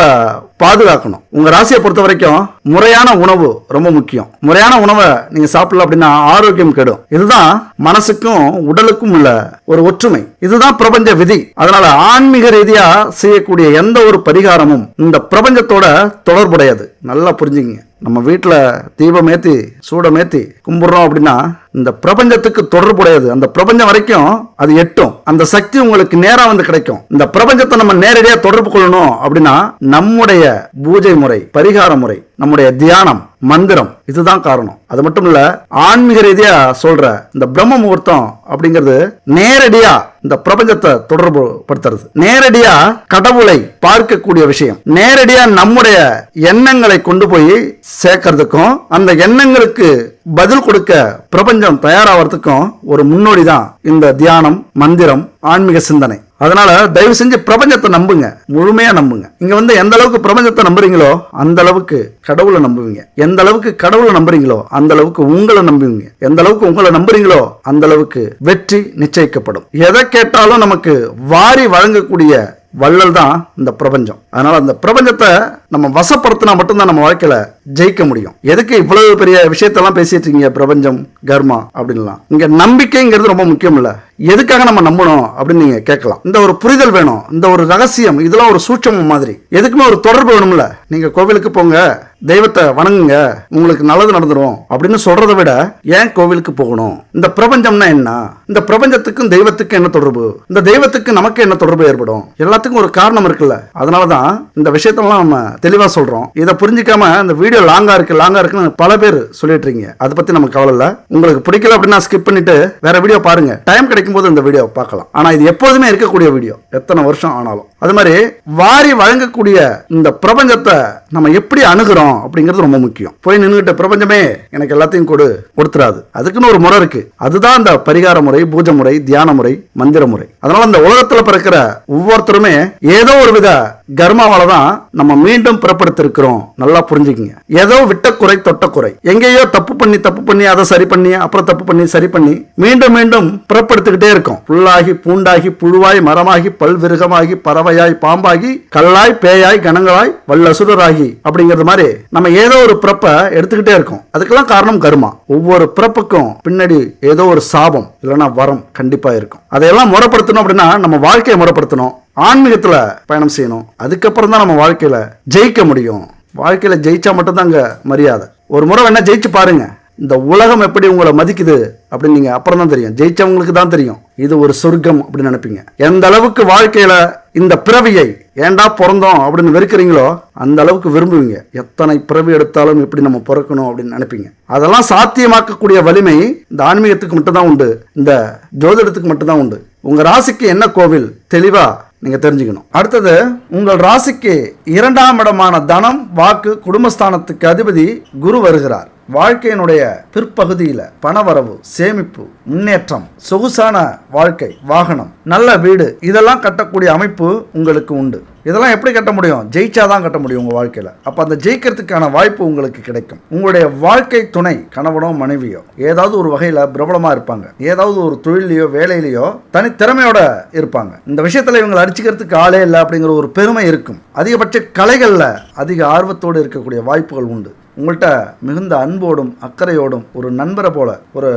பாதுகாக்கணும். உங்க ராசியை பொறுத்த வரைக்கும் முறையான உணவு ரொம்ப முக்கியம். முறையான உணவை நீங்க சாப்பிடல அப்படின்னா ஆரோக்கியம் கெடும். இதுதான் மனசுக்கும் உடலுக்கும் உள்ள ஒரு ஒற்றுமை. இதுதான் பிரபஞ்ச விதி. அதனால ஆன்மீக ரீதியா செய்யக்கூடிய எந்த ஒரு பரிகாரமும் இந்த பிரபஞ்சத்தோட தொடர்புடையது. நல்லா புரிஞ்சுங்க. நம்ம வீட்டில் தீபமேத்தி சூடமேத்தி கும்பிடுறோம் அப்படின்னா இந்த பிரபஞ்சத்துக்கு தொடர்புடையது. அந்த பிரபஞ்சம் வரைக்கும் அது எட்டும். அந்த சக்தி உங்களுக்கு நேரா வந்து கிடைக்கும். இந்த பிரபஞ்சத்தை நம்ம நேரடியா தொடர்பு கொள்ளணும் அப்படின்னா நம்முடைய பூஜை முறை, பரிகார முறை, நம்முடைய தியானம், மந்திரம் இதுதான் காரணம். அது மட்டும் இல்ல, ஆன்மீக ரீதியா சொல்ற இந்த பிரம்ம முகூர்த்தம் அப்படிங்கிறது நேரடியா இந்த பிரபஞ்சத்தை தொடர்பு படுத்துறது, நேரடியா கடவுளை பார்க்கக்கூடிய விஷயம், நேரடியா நம்முடைய எண்ணங்களை கொண்டு போய் சேர்க்கறதுக்கும் அந்த எண்ணங்களுக்கு பதில் கொடுக்க பிரபஞ்சம் தயாராகிறதுக்கும் ஒரு முன்னோடி தான் இந்த தியானம், மந்திரம், ஆன்மீக சிந்தனை. அதனால தயவு செஞ்சு பிரபஞ்சத்தை நம்புங்க, முழுமையா நம்புங்க. இங்க எந்த அளவுக்கு பிரபஞ்சத்தை நம்புறீங்களோ அந்த அளவுக்கு கடவுளை நம்புவீங்க. எந்த அளவுக்கு கடவுளை நம்புறீங்களோ அந்த அளவுக்கு உங்களை நம்புவீங்க. எந்த அளவுக்கு உங்களை நம்புறீங்களோ அந்த அளவுக்கு வெற்றி நிச்சயிக்கப்படும். எதை கேட்டாலும் நமக்கு வாரி வழங்கக்கூடிய வள்ளல் தான் இந்த பிரபஞ்சம். அதனால அந்த பிரபஞ்சத்தை நம்ம வசப்படுத்தினா மட்டும்தான் நம்ம வாழ்க்கையில ஜெயிக்க முடியும். எதுக்கு இவ்வளவு பெரிய விஷயத்தெல்லாம் பேசிட்டு இருக்கீங்க பிரபஞ்சம், கர்மா அப்படின்லாம்? இங்க நம்பிக்கைங்கிறது ரொம்ப முக்கியம் இல்ல. எதுக்காக நம்ம நம்பணும் அப்படின்னு நீங்க கேட்கலாம். இந்த ஒரு புரிதல் வேணும், இந்த ஒரு ரகசியம், இதெல்லாம் ஒரு சூட்சமம் மாதிரி. எதுக்குமே ஒரு தொடர்பு வேணும்ல. நீங்க கோவிலுக்கு போங்க, தெய்வத்தை வணங்குங்க, உங்களுக்கு நல்லது நடந்துரும் அப்படின்னு சொல்றதை விட ஏன் கோவிலுக்கு போகணும்? இந்த பிரபஞ்சம்னா என்ன? இந்த பிரபஞ்சத்துக்கும் தெய்வத்துக்கும் என்ன தொடர்பு? இந்த தெய்வத்துக்கு நமக்கு என்ன தொடர்பு ஏற்படும்? எல்லாத்துக்கும் ஒரு காரணம் இருக்குல்ல. அதனாலதான் இந்த விஷயத்தெல்லாம் நம்ம தெளிவா சொல்றோம். இதை புரிஞ்சிக்காம இந்த வீடியோ லாங்கா இருக்குன்னு பல பேர் சொல்லிட்டு இருக்கீங்க. அதை பத்தி நமக்கு கவலை இல்ல. உங்களுக்கு பிடிக்கல அப்படின்னா ஸ்கிப் பண்ணிட்டு வேற வீடியோ பாருங்க. டைம் கிடைக்கும் போது இந்த வீடியோ பார்க்கலாம். ஆனா இது எப்போதுமே இருக்கக்கூடிய வீடியோ, எத்தனை வருஷம் ஆனாலும். அது மாதிரி வாரி வழங்கக்கூடிய இந்த பிரபஞ்சத்தை நம்ம எப்படி அணுகிறோம் அப்படிங்கிறது ரொம்ப முக்கியம். போய் நின்றுகிட்ட பிரபஞ்சமே எனக்கு எல்லாத்தையும் கொடுத்துறாது. அதுக்குன்னு ஒரு முறை இருக்கு. அதுதான் இந்த பரிகார முறை, பூஜை முறை, தியான முறை, மந்திர முறை. அதனால இந்த உலகத்துல பிறக்கிற ஒவ்வொருத்தருமே ஏதோ ஒரு வித கர்மாவால தான் நம்ம மீண்டும் பிறப்படுத்திருக்கிறோம். நல்லா புரிஞ்சுக்கங்க. ஏதோ விட்ட குறை தொட்ட குறை, எங்கேயோ தப்பு பண்ணி அதை சரி பண்ணி அப்புறம் தப்பு பண்ணி சரி பண்ணி மீண்டும் மீண்டும் பிறப்படுத்திக்கிட்டே இருக்கும். புல்லாகி பூண்டாகி புழுவாய் மரமாகி பல்விருகமாகி பறவையாய் பாம்பாகி கல்லாய் பேயாய் கணங்களாய் வல்லசுரராகி அப்படிங்கிறது மாதிரி நம்ம ஏதோ ஒரு பிறப்பை எடுத்துக்கிட்டே இருக்கோம். அதுக்கெல்லாம் காரணம் கர்மா. ஒவ்வொரு பிறப்புக்கும் பின்னாடி ஏதோ ஒரு சாபம் இல்லைன்னா வரம் கண்டிப்பா இருக்கும். அதையெல்லாம் முறைப்படுத்தணும் அப்படின்னா நம்ம வாழ்க்கையை முறைப்படுத்தணும், ஆன்மீகத்துல பயணம் செய்யணும். அதுக்கப்புறம் தான் நம்ம வாழ்க்கையில ஜெயிக்க முடியும். வாழ்க்கையில ஜெயிச்சா மட்டும்தான் அங்க மரியாதை. ஒரு முறை வேணா ஜெயிச்சு பாருங்க. இந்த உலகம் எப்படி உங்களை மதிக்குது அப்படின்னு நீங்க அப்புறம் தான் தெரியும். ஜெயிச்சவங்களுக்கு தான் தெரியும் இது ஒரு சொர்க்கம் அப்படின்னு நினைப்பீங்க. எந்த அளவுக்கு வாழ்க்கையில இந்த பிறவியை ஏண்டா பிறந்தோம் அப்படின்னு வெறுக்கிறீங்களோ அந்த அளவுக்கு விரும்புவீங்க. எத்தனை பிறவி எடுத்தாலும் எப்படி நம்ம பிறக்கணும் அப்படின்னு நினைப்பீங்க. அதெல்லாம் சாத்தியமாக்கக்கூடிய வலிமை இந்த ஆன்மீகத்துக்கு மட்டும்தான் உண்டு, இந்த ஜோதிடத்துக்கு மட்டும்தான் உண்டு. உங்க ராசிக்கு என்ன கோவில் தெளிவா நீங்க தெரிஞ்சுக்கணும். அடுத்தது, உங்கள் ராசிக்கு 2ஆம் இடமான தனம், வாக்கு, குடும்பஸ்தானத்துக்கு அதிபதி குரு வருகிறார். வாழ்க்கையினுடைய பிற்பகுதியில பணவரவு, சேமிப்பு, முன்னேற்றம், சொகுசான வாழ்க்கை, வாகனம், நல்ல வீடு இதெல்லாம் கட்டக்கூடிய அமைப்பு உங்களுக்கு உண்டு. இதெல்லாம் எப்படி கட்ட முடியும்? ஜெயிச்சாதான் கட்ட முடியும் உங்க வாழ்க்கையில. அப்ப அந்த ஜெயிக்கிறதுக்கான வாய்ப்பு உங்களுக்கு கிடைக்கும். உங்களுடைய வாழ்க்கை துணை, கணவனோ மனைவியோ ஏதாவது ஒரு வகையில பிரபலமா இருப்பாங்க. ஏதாவது ஒரு தொழிலையோ வேலையிலையோ தனித்திறமையோட இருப்பாங்க. இந்த விஷயத்துல இவங்களை அடிச்சுக்கிறதுக்கு ஆளே இல்லை அப்படிங்கிற ஒரு பெருமை இருக்கும். அதிகபட்ச கலைகள்ல அதிக ஆர்வத்தோடு இருக்கக்கூடிய வாய்ப்புகள் உண்டு. உங்கள்கிட்ட மிகுந்த அன்போடும் அக்கறையோடும் ஒரு நண்பரை போல, ஒரு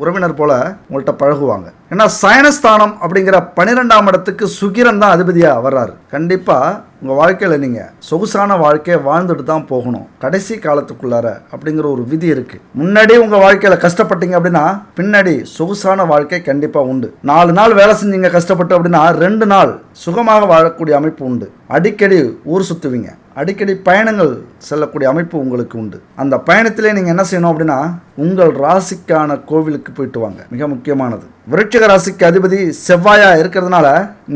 உறவினர் போல உங்கள்கிட்ட பழகுவாங்க. ஏன்னா சயனஸ்தானம் அப்படிங்கிற 12ஆம் இடத்துக்கு சுக்கிரன் தான் அதிபதியாக வர்றாரு. கண்டிப்பாக உங்கள் வாழ்க்கையில் நீங்கள் சொகுசான வாழ்க்கையை வாழ்ந்துட்டு தான் போகணும் கடைசி காலத்துக்குள்ளார அப்படிங்கிற ஒரு விதி இருக்குது. முன்னாடி உங்கள் வாழ்க்கையில் கஷ்டப்பட்டீங்க அப்படின்னா பின்னாடி சொகுசான வாழ்க்கை கண்டிப்பாக உண்டு. 4 நாள் வேலை செஞ்சீங்க கஷ்டப்பட்டு அப்படின்னா 2 நாள் சுகமாக வாழக்கூடிய அமைப்பு உண்டு. அடிக்கடி ஊர் சுற்றுவீங்க, அடிக்கடி பயணங்கள் செல்லக்கூடிய அமைப்பு உங்களுக்கு உண்டு. அந்த பயணத்திலே நீங்கள் என்ன செய்யணும் அப்படின்னா உங்கள் ராசிக்கான கோவிலுக்கு போயிட்டு வாங்க. மிக முக்கியமானது, விருச்சிக ராசிக்கு அதிபதி செவ்வாயா இருக்கிறதுனால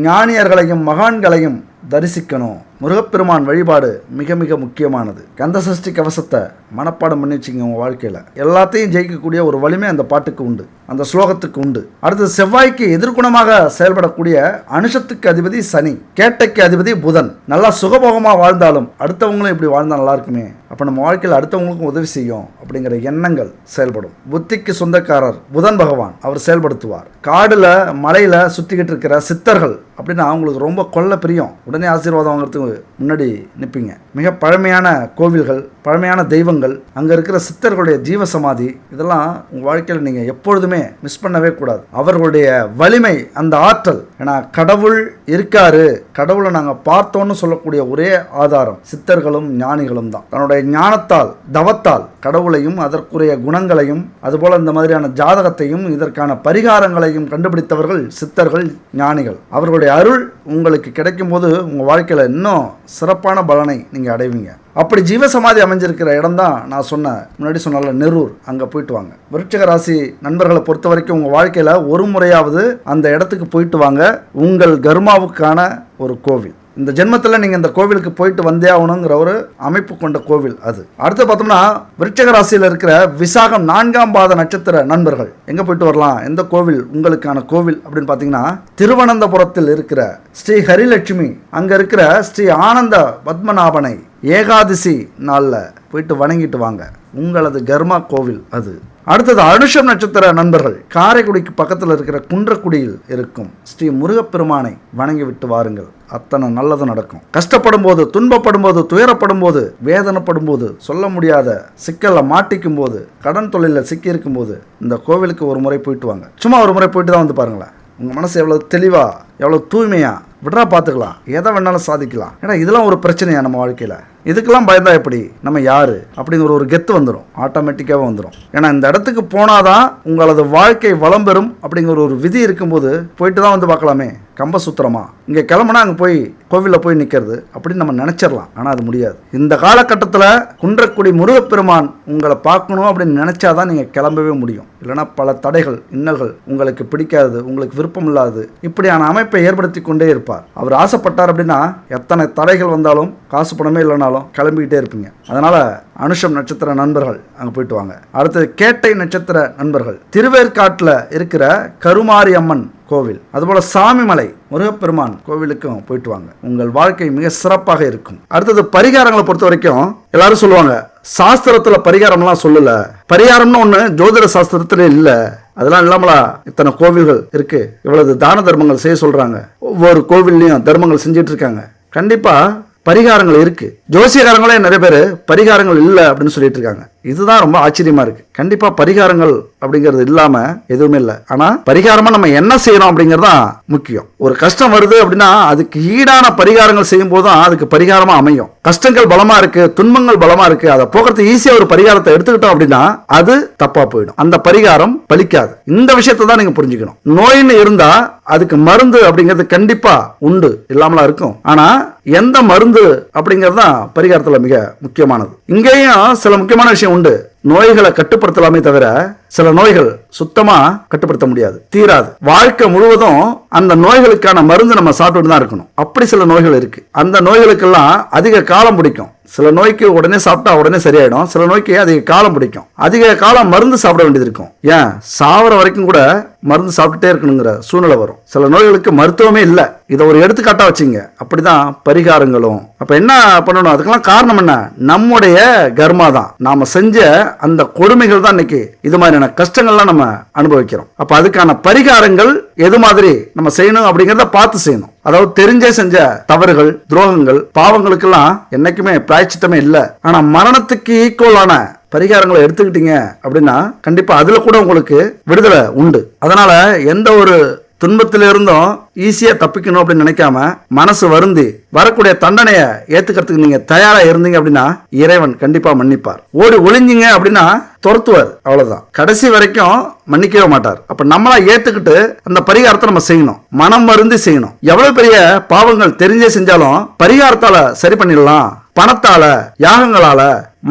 ஞானியர்களையும் மகான்களையும் தரிசிக்கணும். முருகப்பெருமான் வழிபாடு மிக மிக முக்கியமானது. கந்த சஷ்டி கவசத்தை மனப்பாடம் பண்ணி வச்சுங்க. உங்கள் வாழ்க்கையில் எல்லாத்தையும் ஜெயிக்கக்கூடிய ஒரு வலிமை அந்த பாட்டுக்கு உண்டு, அந்த ஸ்லோகத்துக்கு உண்டு. அடுத்து செவ்வாய்க்கு எதிர்குணமாக செயல்படக்கூடிய அனுஷத்துக்கு அதிபதி சனி, கேட்டைக்கு அதிபதி புதன். நல்லா சுகபோகமாக வாழ்ந்தாலும் அடுத்தவங்களும் இப்படி வாழ்ந்தால் நல்லா இருக்குமே, அப்போ நம்ம வாழ்க்கையில் அடுத்தவங்களுக்கும் உதவி செய்யும் அப்படிங்கிற எண்ணங்கள் செயல்படும். புத்திக்கு சொந்தக்காரர் புதன் பகவான், அவர் செயல்படுத்துவார். காடுல மலையில சுற்றிக்கிட்டு இருக்கிற சித்தர்கள் அப்படின்னா அவங்களுக்கு ரொம்ப கொள்ள பிரியம். உடனே ஆசீர்வாதம் வாங்குறதுக்கு முன்னாடி நிற்பீங்க. மிக பழமையான கோவில்கள், பழமையான தெய்வங்கள், அங்கே இருக்கிற சித்தர்களுடைய ஜீவசமாதி, இதெல்லாம் உங்கள் வாழ்க்கையில் நீங்கள் எப்பொழுதுமே மிஸ் பண்ணவே கூடாது. அவர்களுடைய வலிமை, அந்த ஆற்றல். ஏன்னா கடவுள் இருக்காரு, கடவுளை நாங்கள் பார்த்தோன்னு சொல்லக்கூடிய ஒரே ஆதாரம் சித்தர்களும் ஞானிகளும் தான். தன்னுடைய ஞானத்தால் தவத்தால் கடவுளையும் அதற்குரிய குணங்களையும் அதுபோல இந்த மாதிரியான ஜாதகத்தையும் இதற்கான பரிகாரங்களையும் கண்டுபிடித்தவர்கள் சித்தர்கள், ஞானிகள். அவர்களுடைய அருள் உங்களுக்கு கிடைக்கும் போது உங்கள் வாழ்க்கையில் இன்னும் சிறப்பான பலனை நீங்கள் அடைவீங்க. அப்படி ஜீவசமாதி அமைஞ்சிருக்கிற இடம் தான் நான் முன்னாடி சொன்னால நெரூர். அங்கே போயிட்டு வாங்க. விருச்சிக ராசி நண்பர்களை பொறுத்த வரைக்கும் உங்கள் வாழ்க்கையில் ஒரு முறையாவது அந்த இடத்துக்கு போயிட்டு வாங்க. உங்கள் கர்மாவுக்கான ஒரு கோவில். இந்த ஜென்மத்தில் நீங்கள் இந்த கோவிலுக்கு போயிட்டு வந்தே ஆகணுங்கிற ஒரு அமைப்பு கொண்ட கோவில் அது. அடுத்து பார்த்தோம்னா விருச்சிக ராசியில் இருக்கிற விசாகம் 4ஆம் பாத நட்சத்திர நண்பர்கள் எங்கே போயிட்டு வரலாம், எந்த கோவில் உங்களுக்கான கோவில் அப்படின்னு பார்த்தீங்கன்னா திருவனந்தபுரத்தில் இருக்கிற ஸ்ரீ ஹரிலட்சுமி, அங்கே இருக்கிற ஸ்ரீ ஆனந்த பத்மநாபனை ஏகாதசி நாளில் போயிட்டு வணங்கிட்டு வாங்க. உங்களது கர்மா கோவில் அது. அடுத்தது அனுஷம் நட்சத்திர நண்பர்கள் காரைக்குடிக்கு பக்கத்தில் இருக்கிற குன்றக்குடியில் இருக்கும் ஸ்ரீ முருகப்பெருமானை வணங்கி விட்டு வாருங்கள். அத்தனை நல்லது நடக்கும். கஷ்டப்படும் போது, துன்பப்படும் போது, துயரப்படும் போது, வேதனைப்படும் போது, சொல்ல முடியாத சிக்கலில் மாட்டிக்கும் போது, கடன் தொழிலில் சிக்கி இருக்கும் போது இந்த கோவிலுக்கு ஒரு முறை போயிட்டு வாங்க. சும்மா ஒரு முறை போயிட்டு தான் வந்து பாருங்களேன். உங்கள் மனசு எவ்வளோ தெளிவாக, எவ்வளோ தூய்மையாக விட்றா பார்த்துக்கலாம். எதை வேணாலும் சாதிக்கலாம். ஏன்னா இதெல்லாம் ஒரு பிரச்சனையா நம்ம வாழ்க்கையில்? இதுக்கெல்லாம் பயந்தா எப்படி? நம்ம யாரு அப்படிங்கிற ஒரு கெத்து வந்துடும், ஆட்டோமேட்டிக்காக வந்துடும். ஏன்னா இந்த இடத்துக்கு போனாதான் உங்களது வாழ்க்கை வளம் பெறும் அப்படிங்கிற ஒரு விதி இருக்கும்போது போயிட்டு தான் வந்து பார்க்கலாமே. கம்பசூத்திரமா இங்கே கிளம்புனா அங்கே போய் கோவிலில் போய் நிற்கிறது அப்படின்னு நம்ம நினச்சிடலாம். ஆனால் அது முடியாது. இந்த காலகட்டத்தில் குன்றக்குடி முருகப்பெருமான் உங்களை பார்க்கணும் அப்படின்னு நினச்சாதான் நீங்கள் கிளம்பவே முடியும். இல்லைனா பல தடைகள், இன்னல்கள், உங்களுக்கு பிடிக்காது, உங்களுக்கு விருப்பம் இல்லாது, இப்படியான அமைப்பை ஏற்படுத்தி கொண்டே இருப்பார். அவர் ஆசைப்பட்டார் அப்படின்னா எத்தனை தடைகள் வந்தாலும், காசு பணமே இல்லைனாலும் கிளம்பிக்கிட்டே இருப்பீங்க. அதனால அனுஷம் நட்சத்திர நண்பர்கள் அங்கே போயிட்டு வாங்க. அடுத்தது கேட்டை நட்சத்திர நண்பர்கள் திருவேற்காட்டில் இருக்கிற கருமாரி அம்மன் கோவில், அதுபோல சாமிமலை முருகப்பெருமான் கோவிலுக்கும் போயிட்டு வாங்க. உங்கள் வாழ்க்கை மிக சிறப்பாக இருக்கும். அடுத்தது பரிகாரங்களை பொறுத்த வரைக்கும் எல்லாரும் சொல்லுவாங்க சாஸ்திரத்துல பரிகாரம்லாம் சொல்லல, பரிகாரம்னு ஒண்ணு ஜோதிட சாஸ்திரத்துல இல்ல, அதெல்லாம் இல்லாமலா இத்தனை கோவில்கள் இருக்கு, இவ்வளவு தான தர்மங்கள் செய்ய சொல்றாங்க, ஒவ்வொரு கோவில்லையும் தர்மங்கள் செஞ்சிட்டு இருக்காங்க. கண்டிப்பா பரிகாரங்கள் இருக்கு. ஜோசியக்காரங்களே நிறைய பேர் பரிகாரங்கள் இல்லை அப்படின்னு சொல்லிட்டு இருக்காங்க. இதுதான் ரொம்ப ஆச்சரியமா இருக்கு. கண்டிப்பா பரிகாரங்கள் அப்படிங்கிறது இல்லாம எதுவுமே இல்லை. ஆனா பரிகாரமா நம்ம என்ன செய்யறோம் அப்படிங்கறதுதான் முக்கியம். ஒரு கஷ்டம் வருது அப்படின்னா அதுக்கு ஈடான பரிகாரங்கள் செய்யும் போதுதான் அதுக்கு பரிகாரமா அமையும். கஷ்டங்கள் பலமா இருக்கு, துன்பங்கள் பலமா இருக்கு, அதை போக்குறதுக்கு ஈஸியா ஒரு பரிகாரத்தை எடுத்துக்கிட்டோம் அப்படின்னா அது தப்பா போயிடும். அந்த பரிகாரம் பலிக்காது. இந்த விஷயத்தை தான் நீங்க புரிஞ்சுக்கணும். நோயின்னு இருந்தா அதுக்கு மருந்து அப்படிங்கிறது கண்டிப்பா உண்டு, இல்லாமலா இருக்கும். ஆனா எந்த மருந்து அப்படிங்கிறது தான் பரிகாரத்துல மிக முக்கியமானது. இங்கேயும் சில முக்கியமான விஷயம் உண்டு. நோய்களை கட்டுப்படுத்தலாமே தவிர சில நோய்கள் சுத்தமா கட்டுப்படுத்த முடியாது, தீராது. வாழ்க்கை முழுவதும் அந்த நோய்களுக்கான மருந்து நம்ம சாப்பிட்டு தான் இருக்கணும். அப்படி சில நோய்கள் இருக்கு. அந்த நோய்களுக்கெல்லாம் அதிக காலம் பிடிக்கும். சில நோய்க்கு உடனே சாப்பிட்டா உடனே சரியாயிடும், சில நோய்க்கு அதிக காலம் பிடிக்கும். அதிக காலம் மருந்து சாப்பிட வேண்டியது இருக்கும். ஏன் சாவர வரைக்கும் கூட மருந்து சாப்பிட்டுட்டே இருக்கணுங்கிற சூழ்நிலை வரும். சில நோய்களுக்கு மருத்துவமே இல்லை. இதை ஒரு எடுத்துக்காட்டா வச்சுங்க. அப்படிதான் பரிகாரங்களும். அப்ப என்ன பண்ணணும்? அதுக்கெல்லாம் காரணம் என்ன? நம்முடைய கர்மா தான். நாம செஞ்ச அந்த கொடுமைகள் தான் இன்னைக்கு இது மாதிரியான கஷ்டங்கள்லாம் நம்ம அனுபவிக்கிறோம். அப்ப அதுக்கான பரிகாரங்கள் எது மாதிரி நம்ம செய்யணும் அப்படிங்கிறத பார்த்து செய்யணும். அதாவது தெரிஞ்சே செஞ்ச தவறுகள், துரோகங்கள், பாவங்களுக்கெல்லாம் என்னைக்குமே பிராயச்சித்தமே இல்லை. ஆனா மரணத்துக்கு ஈக்குவலான பரிகாரங்களை எடுத்துக்கிட்டீங்க அப்படின்னா கண்டிப்பா அதுல கூட உங்களுக்கு விடுதலை உண்டு. அதனால எந்த ஒரு துன்பத்திலிருந்தும் ஈஸியா தப்பிக்கணும் அப்படின்னு நினைக்காம மனசு வருந்தி வரக்கூடிய தண்டனையை ஏத்துக்கிறதுக்கு நீங்க தயாரா இருந்தீங்க அப்படின்னா இறைவன் கண்டிப்பா மன்னிப்பார். ஓடி ஒளிஞ்சிங்க அப்படின்னா துரத்துவார், அவ்வளவுதான். கடைசி வரைக்கும் மன்னிக்கவே மாட்டார். அப்ப நம்மளா ஏத்துக்கிட்டு அந்த பரிகாரத்தை நம்ம செய்யணும், மனம் வருந்தி செய்யணும். எவ்வளவு பெரிய பாவங்கள் தெரிஞ்சே செஞ்சாலும் பரிகாரத்தால சரி பண்ணிடலாம். பணத்தால, யாகங்களால,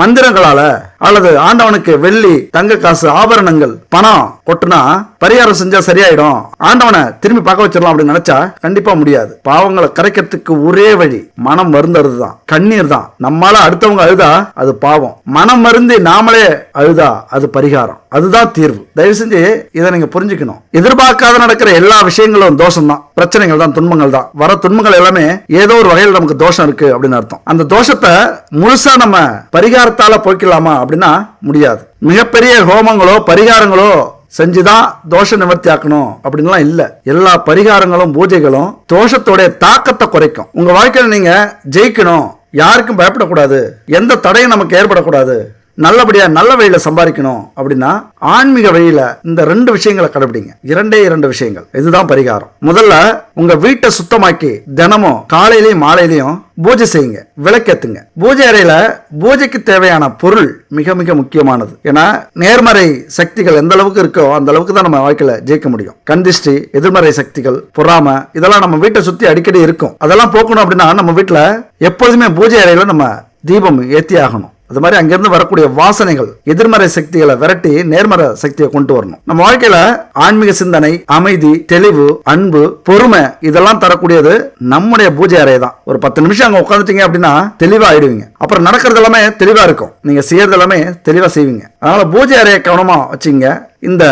மந்திரங்களால அல்லது ஆண்டவனுக்கு வெள்ளி தங்க காசு ஆபரணங்கள் பணம் கொட்டுனா பரிகாரம் செஞ்சா சரியாயிடும், ஆண்டவனை திரும்பி பார்க்க வச்சிடலாம் அப்படின்னு நினைச்சா கண்டிப்பா முடியாது. பாவங்களை கரைக்கிறதுக்கு ஒரே வழி மனம் வருந்துறது தான், கண்ணீர் தான். நம்மளால அடுத்தவங்க அழுதா அது பாவம், மனம் வருந்தி நாமளே அழுதா அது பரிகாரம். அதுதான் தீர்வு. தயவு செஞ்சு இதை நீங்க புரிஞ்சுக்கணும். எதிர்பார்க்காத நடக்கிற எல்லா விஷயங்களும் தோஷம் தான், பிரச்சனைகள் தான், துன்பங்கள் தான். வர துன்பங்கள் எல்லாமே ஏதோ ஒரு வகையில் நமக்கு தோஷம் இருக்கு அப்படின்னு அர்த்தம். அந்த தோஷத்தை முழுசா நம்ம பரிகாரத்தால போய்க்கலாமா அப்படின்னா முடியாது. மிகப்பெரிய ஹோமங்களோ பரிகாரங்களோ செஞ்சுதான் தோஷ நிவர்த்தி ஆக்கணும் அப்படின்லாம் இல்ல. எல்லா பரிகாரங்களும் பூஜைகளும் தோஷத்தோட தாக்கத்தை குறைக்கும். உங்க வாழ்க்கையில நீங்க ஜெயிக்கணும், யாருக்கும் பயப்படக்கூடாது, எந்த தடையும் நமக்கு ஏற்படக்கூடாது, நல்லபடியா நல்ல வழியில சம்பாதிக்கணும் அப்படின்னா ஆன்மீக வழியில இந்த 2 விஷயங்களை கடைபிடிங்க. 2 விஷயங்கள், இதுதான் பரிகாரம். முதல்ல உங்க வீட்டை சுத்தமாக்கி தினமும் காலையிலயும் மாலையிலயும் பூஜை செய்யுங்க, விளக்கேத்துங்க. பூஜை அறையில பூஜைக்கு தேவையான பொருள் மிக மிக முக்கியமானது. ஏன்னா நேர்மறை சக்திகள் எந்த அளவுக்கு இருக்கோ அந்த அளவுக்கு தான் நம்ம வாழ்க்கையில ஜெயிக்க முடியும். கந்திஷ்டி, எதிர்மறை சக்திகள், பொறாமை இதெல்லாம் நம்ம வீட்டை சுத்தி அடிக்கடி இருக்கும். அதெல்லாம் போக்கணும் அப்படின்னா நம்ம வீட்டுல எப்பொழுதுமே பூஜை அறையில நம்ம தீபம் ஏத்தி ஆகணும். அது மாதிரி அங்கிருந்து வரக்கூடிய வாசனைகள் எதிர்மறை சக்திகளை விரட்டி நேர்மறை சக்தியை கொண்டு வரணும். நம்ம வாழ்க்கையில ஆன்மீக சிந்தனை, அமைதி, தெளிவு, அன்பு, பொறுமை இதெல்லாம் தரக்கூடியது நம்முடைய பூஜை அறை தான். ஒரு 10 நிமிஷம் அங்க உட்காந்துட்டீங்க அப்படின்னா தெளிவா ஆயிடுவீங்க. அப்புறம் நடக்கிறது எல்லாமே தெளிவா இருக்கும், நீங்க செய்யறது எல்லாமே தெளிவா செய்வீங்க. அதனால பூஜை அறையை கவனமா வச்சுங்க. இந்த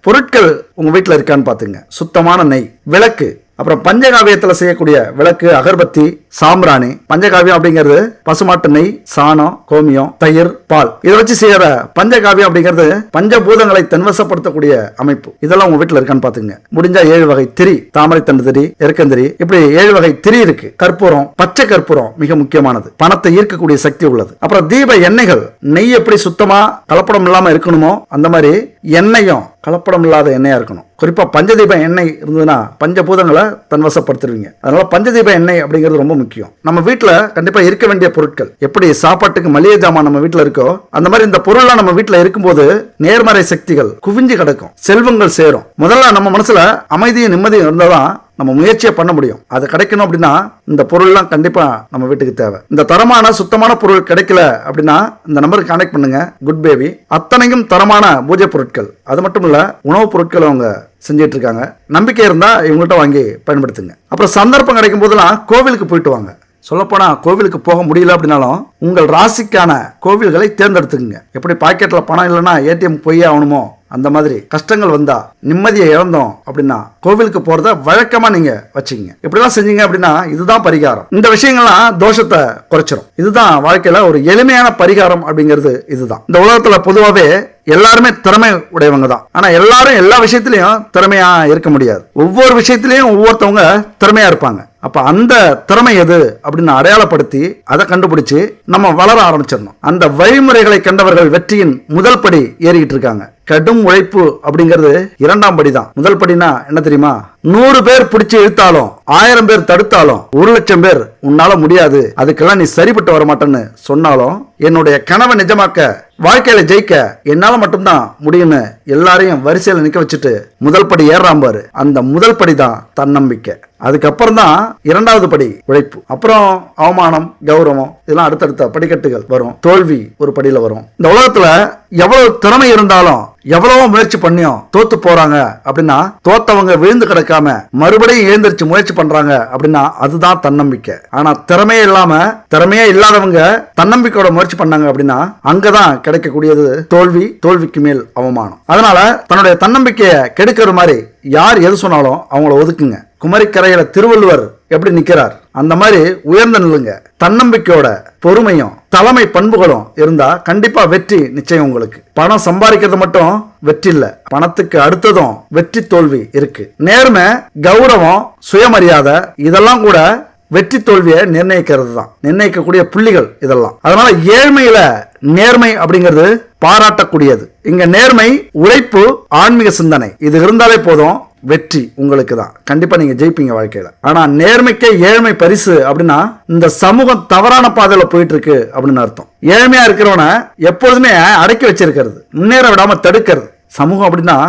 பொருட்கள் உங்க வீட்டுல இருக்கான்னு பாத்துங்க. சுத்தமான நெய், விளக்கு, அப்புறம் பஞ்சகாவியத்தில் செய்யக்கூடிய விளக்கு, அகர்பத்தி, சாம்பிராணி. பஞ்சகாவியம் அப்படிங்கிறது பசுமாட்டு நெய், சாணம், கோமியம், தயிர், பால் இதை வச்சு செய்யற பஞ்சகாவியம் அப்படிங்கிறது பஞ்சபூதங்களை தன்வசப்படுத்தக்கூடிய அமைப்பு. இதெல்லாம் உங்க வீட்டுல இருக்கான்னு பாத்துங்க. முடிஞ்சா 7 வகை திரி, தாமரை தண்டு திரி, எருக்கந்திரி, இப்படி 7 வகை திரி இருக்கு. கற்பூரம், பச்சை கற்பூரம் மிக முக்கியமானது, பணத்தை ஈர்க்கக்கூடிய சக்தி உள்ளது. அப்புறம் தீப எண்ணெய்கள், நெய் எப்படி சுத்தமா கலப்படம் இல்லாம இருக்கணுமோ அந்த மாதிரி எண்ணெயும் கலப்படம் இல்லாத எண்ணெயா இருக்கணும். குறிப்பா பஞ்சதீப எண்ணெய் இருந்ததுன்னா பஞ்சபூதங்களை தன்வசப்படுத்துருவீங்க. அதனால பஞ்சதீப எண்ணெய் அப்படிங்கிறது ரொம்ப முக்கியம். நம்ம வீட்டுல கண்டிப்பா இருக்க வேண்டிய பொருட்கள், எப்படி சாப்பாட்டுக்கு மளிகை ஜாமான் நம்ம வீட்டுல இருக்கோ அந்த மாதிரி இந்த பொருள்லாம் நம்ம வீட்டுல இருக்கும்போது நேர்மறை சக்திகள் குவிஞ்சு கிடக்கும், செல்வங்கள் சேரும். முதல்ல நம்ம மனசுல அமைதியும் நிம்மதியும் இருந்தாதான் நம்ம முயற்சியை பண்ண முடியும். அது கிடைக்கணும் அப்படின்னா இந்த பொருள்லாம் கண்டிப்பா நம்ம வீட்டுக்கு தேவை. இந்த தரமான சுத்தமான பொருள் கிடைக்கல அப்படின்னா இந்த நம்பருக்கு கான்டாக்ட் பண்ணுங்க. குட் பேபி அத்தனையும் தரமான பூஜை பொருட்கள், அது மட்டும் இல்ல உணவுப் பொருட்கள் அவங்க செஞ்சிட்டு இருக்காங்க. நம்பிக்கை இருந்தா இவங்கள்ட்ட வாங்கி பயன்படுத்துங்க. அப்புறம் சந்தர்ப்பம் கிடைக்கும் போதெல்லாம் கோவிலுக்கு போயிட்டு வாங்க. சொல்லப்போனா கோவிலுக்கு போக முடியல அப்படின்னாலும் உங்கள் ராசிக்கான கோவில்களை தேர்ந்தெடுத்துக்குங்க. எப்படி பாக்கெட்ல பணம் இல்லைன்னா ஏடிஎம் போய் ஆகணுமோ அந்த மாதிரி கஷ்டங்கள் வந்தா, நிம்மதியை இழந்தோம் அப்படின்னா கோவிலுக்கு போறத வழக்கமா நீங்க வச்சுக்கீங்க. இப்படிலாம் செஞ்சீங்க அப்படின்னா இதுதான் பரிகாரம். இந்த விஷயங்கள்லாம் தோஷத்தை குறைச்சிரும். இதுதான் வாழ்க்கையில ஒரு எளிமையான பரிகாரம் அப்படிங்கிறது. இதுதான் இந்த உலகத்துல பொதுவாகவே எல்லாருமே திறமை உடையவங்க தான். ஆனா எல்லாரும் எல்லா விஷயத்திலையும் திறமையா இருக்க முடியாது. ஒவ்வொரு விஷயத்திலையும் ஒவ்வொருத்தவங்க திறமையா இருப்பாங்க. அப்ப அந்த திறமை எது அப்படின்னு அடையாளப்படுத்தி அதை கண்டுபிடிச்சு நம்ம வளர ஆரம்பிச்சிடணும். அந்த வழிமுறைகளை கண்டவர்கள் வெற்றியின் முதல் படி ஏறிக்கிட்டு இருக்காங்க. கடும் உழைப்பு அப்படிங்கிறது 2ஆம் படி தான். முதல் படினா என்ன தெரியுமா? 100 பேர் பிடிச்சு இழுத்தாலும், 1000 பேர் தடுத்தாலும், 1,00,000 பேர் உன்னால முடியாது, அதுக்கெல்லாம் நீ சரிப்பட்டு வர மாட்டேன்னு சொன்னாலும், என்னுடைய கனவை நிஜமாக்க, வாழ்க்கையில ஜெயிக்க என்னால மட்டும்தான் முடியும்னு எல்லாரையும் வரிசையில நிக்க வச்சுட்டு முதல் படி ஏறாம பாரு. அந்த முதல் படி தான் தன்னம்பிக்கை. அதுக்கப்புறம் தான் 2வது படி உழைப்பு. அப்புறம் அவமானம், கௌரவம் இதெல்லாம் அடுத்தடுத்த படிக்கட்டுகள் வரும். தோல்வி ஒரு படியில வரும். இந்த உலகத்துல எவ்வளவு திறமை இருந்தாலும், எவ்வளவோ முயற்சி பண்ணியும் தோத்து போறாங்க அப்படின்னா, தோத்தவங்க விழுந்து கிடக்காம மறுபடியும் எழுந்திருச்சு முயற்சி பண்றாங்க அப்படின்னா அதுதான் தன்னம்பிக்கை. ஆனா திறமையே இல்லாதவங்க தன்னம்பிக்கையோட முயற்சி பண்ணாங்க அப்படின்னா அங்கதான் கிடைக்கக்கூடியது தோல்வி, தோல்விக்கு மேல் அவமானம். அதனால தன்னுடைய தன்னம்பிக்கையை கெடுக்கிற மாதிரி யார் எது சொன்னாலும் அவங்கள ஒதுக்குங்க. குமரிக்கரையில திருவள்ளுவர் எப்படி நிக்கிறார் அந்த மாதிரி உயர்ந்த நில்லுங்க. தன்னம்பிக்கையோட பொறுமையும் தலைமை பண்புகளும் இருந்தா கண்டிப்பா வெற்றி நிச்சயம் உங்களுக்கு. பணம் சம்பாதிக்கிறது மட்டும் வெற்றி இல்ல, பணத்துக்கு அடுத்ததும் வெற்றி தோல்வி இருக்கு. நேர்மை, கௌரவம், சுயமரியாதை இதெல்லாம் கூட வெற்றி தோல்வியை நிர்ணயிக்கிறது தான், நிர்ணயிக்கக்கூடிய புள்ளிகள் இதெல்லாம். அதனால ஏழ்மையில நேர்மை அப்படிங்கிறது பாராட்டக்கூடியது. இங்க நேர்மை, உழைப்பு, ஆன்மீக சிந்தனை இது இருந்தாலே போதும், வெற்றி உங்களுக்கு தான். கண்டிப்பா நீங்க ஜெயிப்பீங்க வாழ்க்கையில. ஆனா நேர்மைக்கே ஏழ்மை பரிசு அப்படின்னா இந்த சமூகம் தவறான பாதையில போயிட்டு இருக்கு அப்படின்னு அர்த்தம். ஏழ்மையா இருக்கிறவன எப்பொழுதுமே அடக்கி வச்சிருக்கிறது, முன்னேற விடாம தடுக்கிறது. சமூகம் அப்படின்னா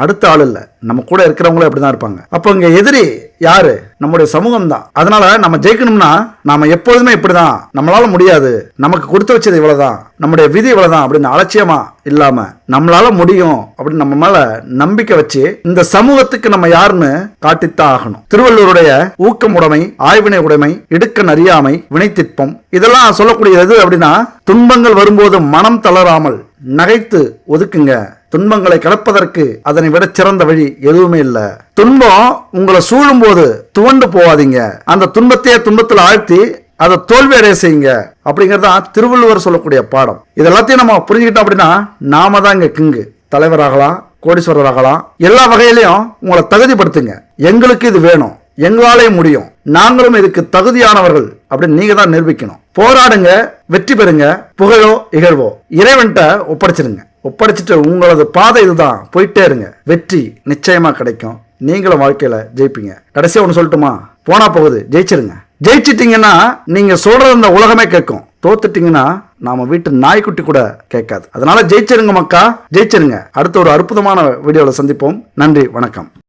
அடுத்த ஆள் இல்ல, நம்ம கூட இருக்கிறவங்களே அப்படிதான் இருப்பாங்க. அப்போ இங்க எதிரி யாரு? நம்முடைய சமூகம் தான். அதனால நம்ம ஜெயிக்கணும்னா நாம எப்பொழுதுமே இப்படிதான், நம்மளால முடியாது, நமக்கு கொடுத்து வச்சது இவ்வளவுதான், நம்முடைய விதி இவ்வளவுதான் அப்படின்னு அலட்சியமா இல்லாம நம்மளால முடியும் அப்படின்னு நம்ம மேல நம்பிக்கை வச்சு இந்த சமூகத்துக்கு நம்ம யாருன்னு காட்டித்தான் ஆகணும். திருவள்ளுவருடைய ஊக்கம் உடைமை, ஆய்வினை உடைமை, இடுக்கண் அறியாமை, வினைத்திற்பம் இதெல்லாம் சொல்லக்கூடியது அப்படின்னா துன்பங்கள் வரும்போது மனம் தளராமல் நகைத்து ஒதுக்குங்க. துன்பங்களை கடப்பதற்கு அதனை விட சிறந்த வழி எதுவுமே இல்ல. துன்பம் உங்களை சூழும் போது துவண்டு போவாதீங்க, அந்த துன்பத்தையே துன்பத்தில் ஆழ்த்தி அதை தோல்வி அடைய செய்யுங்க அப்படிங்கறதா திருவள்ளுவர் சொல்லக்கூடிய பாடம். இதெல்லாத்தையும் நம்ம புரிஞ்சுக்கிட்டோம் அப்படின்னா நாம தான் இங்க கிங்கு. தலைவராகலாம், கோடீஸ்வரராகலாம், எல்லா வகையிலையும் உங்களை தகுதிப்படுத்துங்க. எங்களுக்கு இது வேணும், எங்களாலே முடியும், நாங்களும் இதுக்கு தகுதியானவர்கள் அப்படின்னு நீங்க தான் நிரூபிக்கணும். போராடுங்க, வெற்றி பெறுங்க. புகழோ இகழ்வோ இறைவன்கிட்ட ஒப்படைச்சிருங்க. ஒப்படைச்சிட்டு உங்களது பாதை இதுதான், போயிட்டே இருங்க. வெற்றி நிச்சயமா கிடைக்கும். நீங்களும் வாழ்க்கையில ஜெயிப்பீங்க. கடைசியா ஒன்று சொல்லட்டுமா? போனா போகுது, ஜெயிச்சிருங்க. ஜெயிச்சிட்டீங்கன்னா நீங்க சொல்றது இந்த உலகமே கேட்கும். தோத்துட்டீங்கன்னா நாம வீட்டு நாய்க்குட்டி கூட கேட்காது. அதனால ஜெயிச்சிருங்க மக்கா, ஜெயிச்சிருங்க. அடுத்த ஒரு அற்புதமான வீடியோவில் சந்திப்போம். நன்றி, வணக்கம்.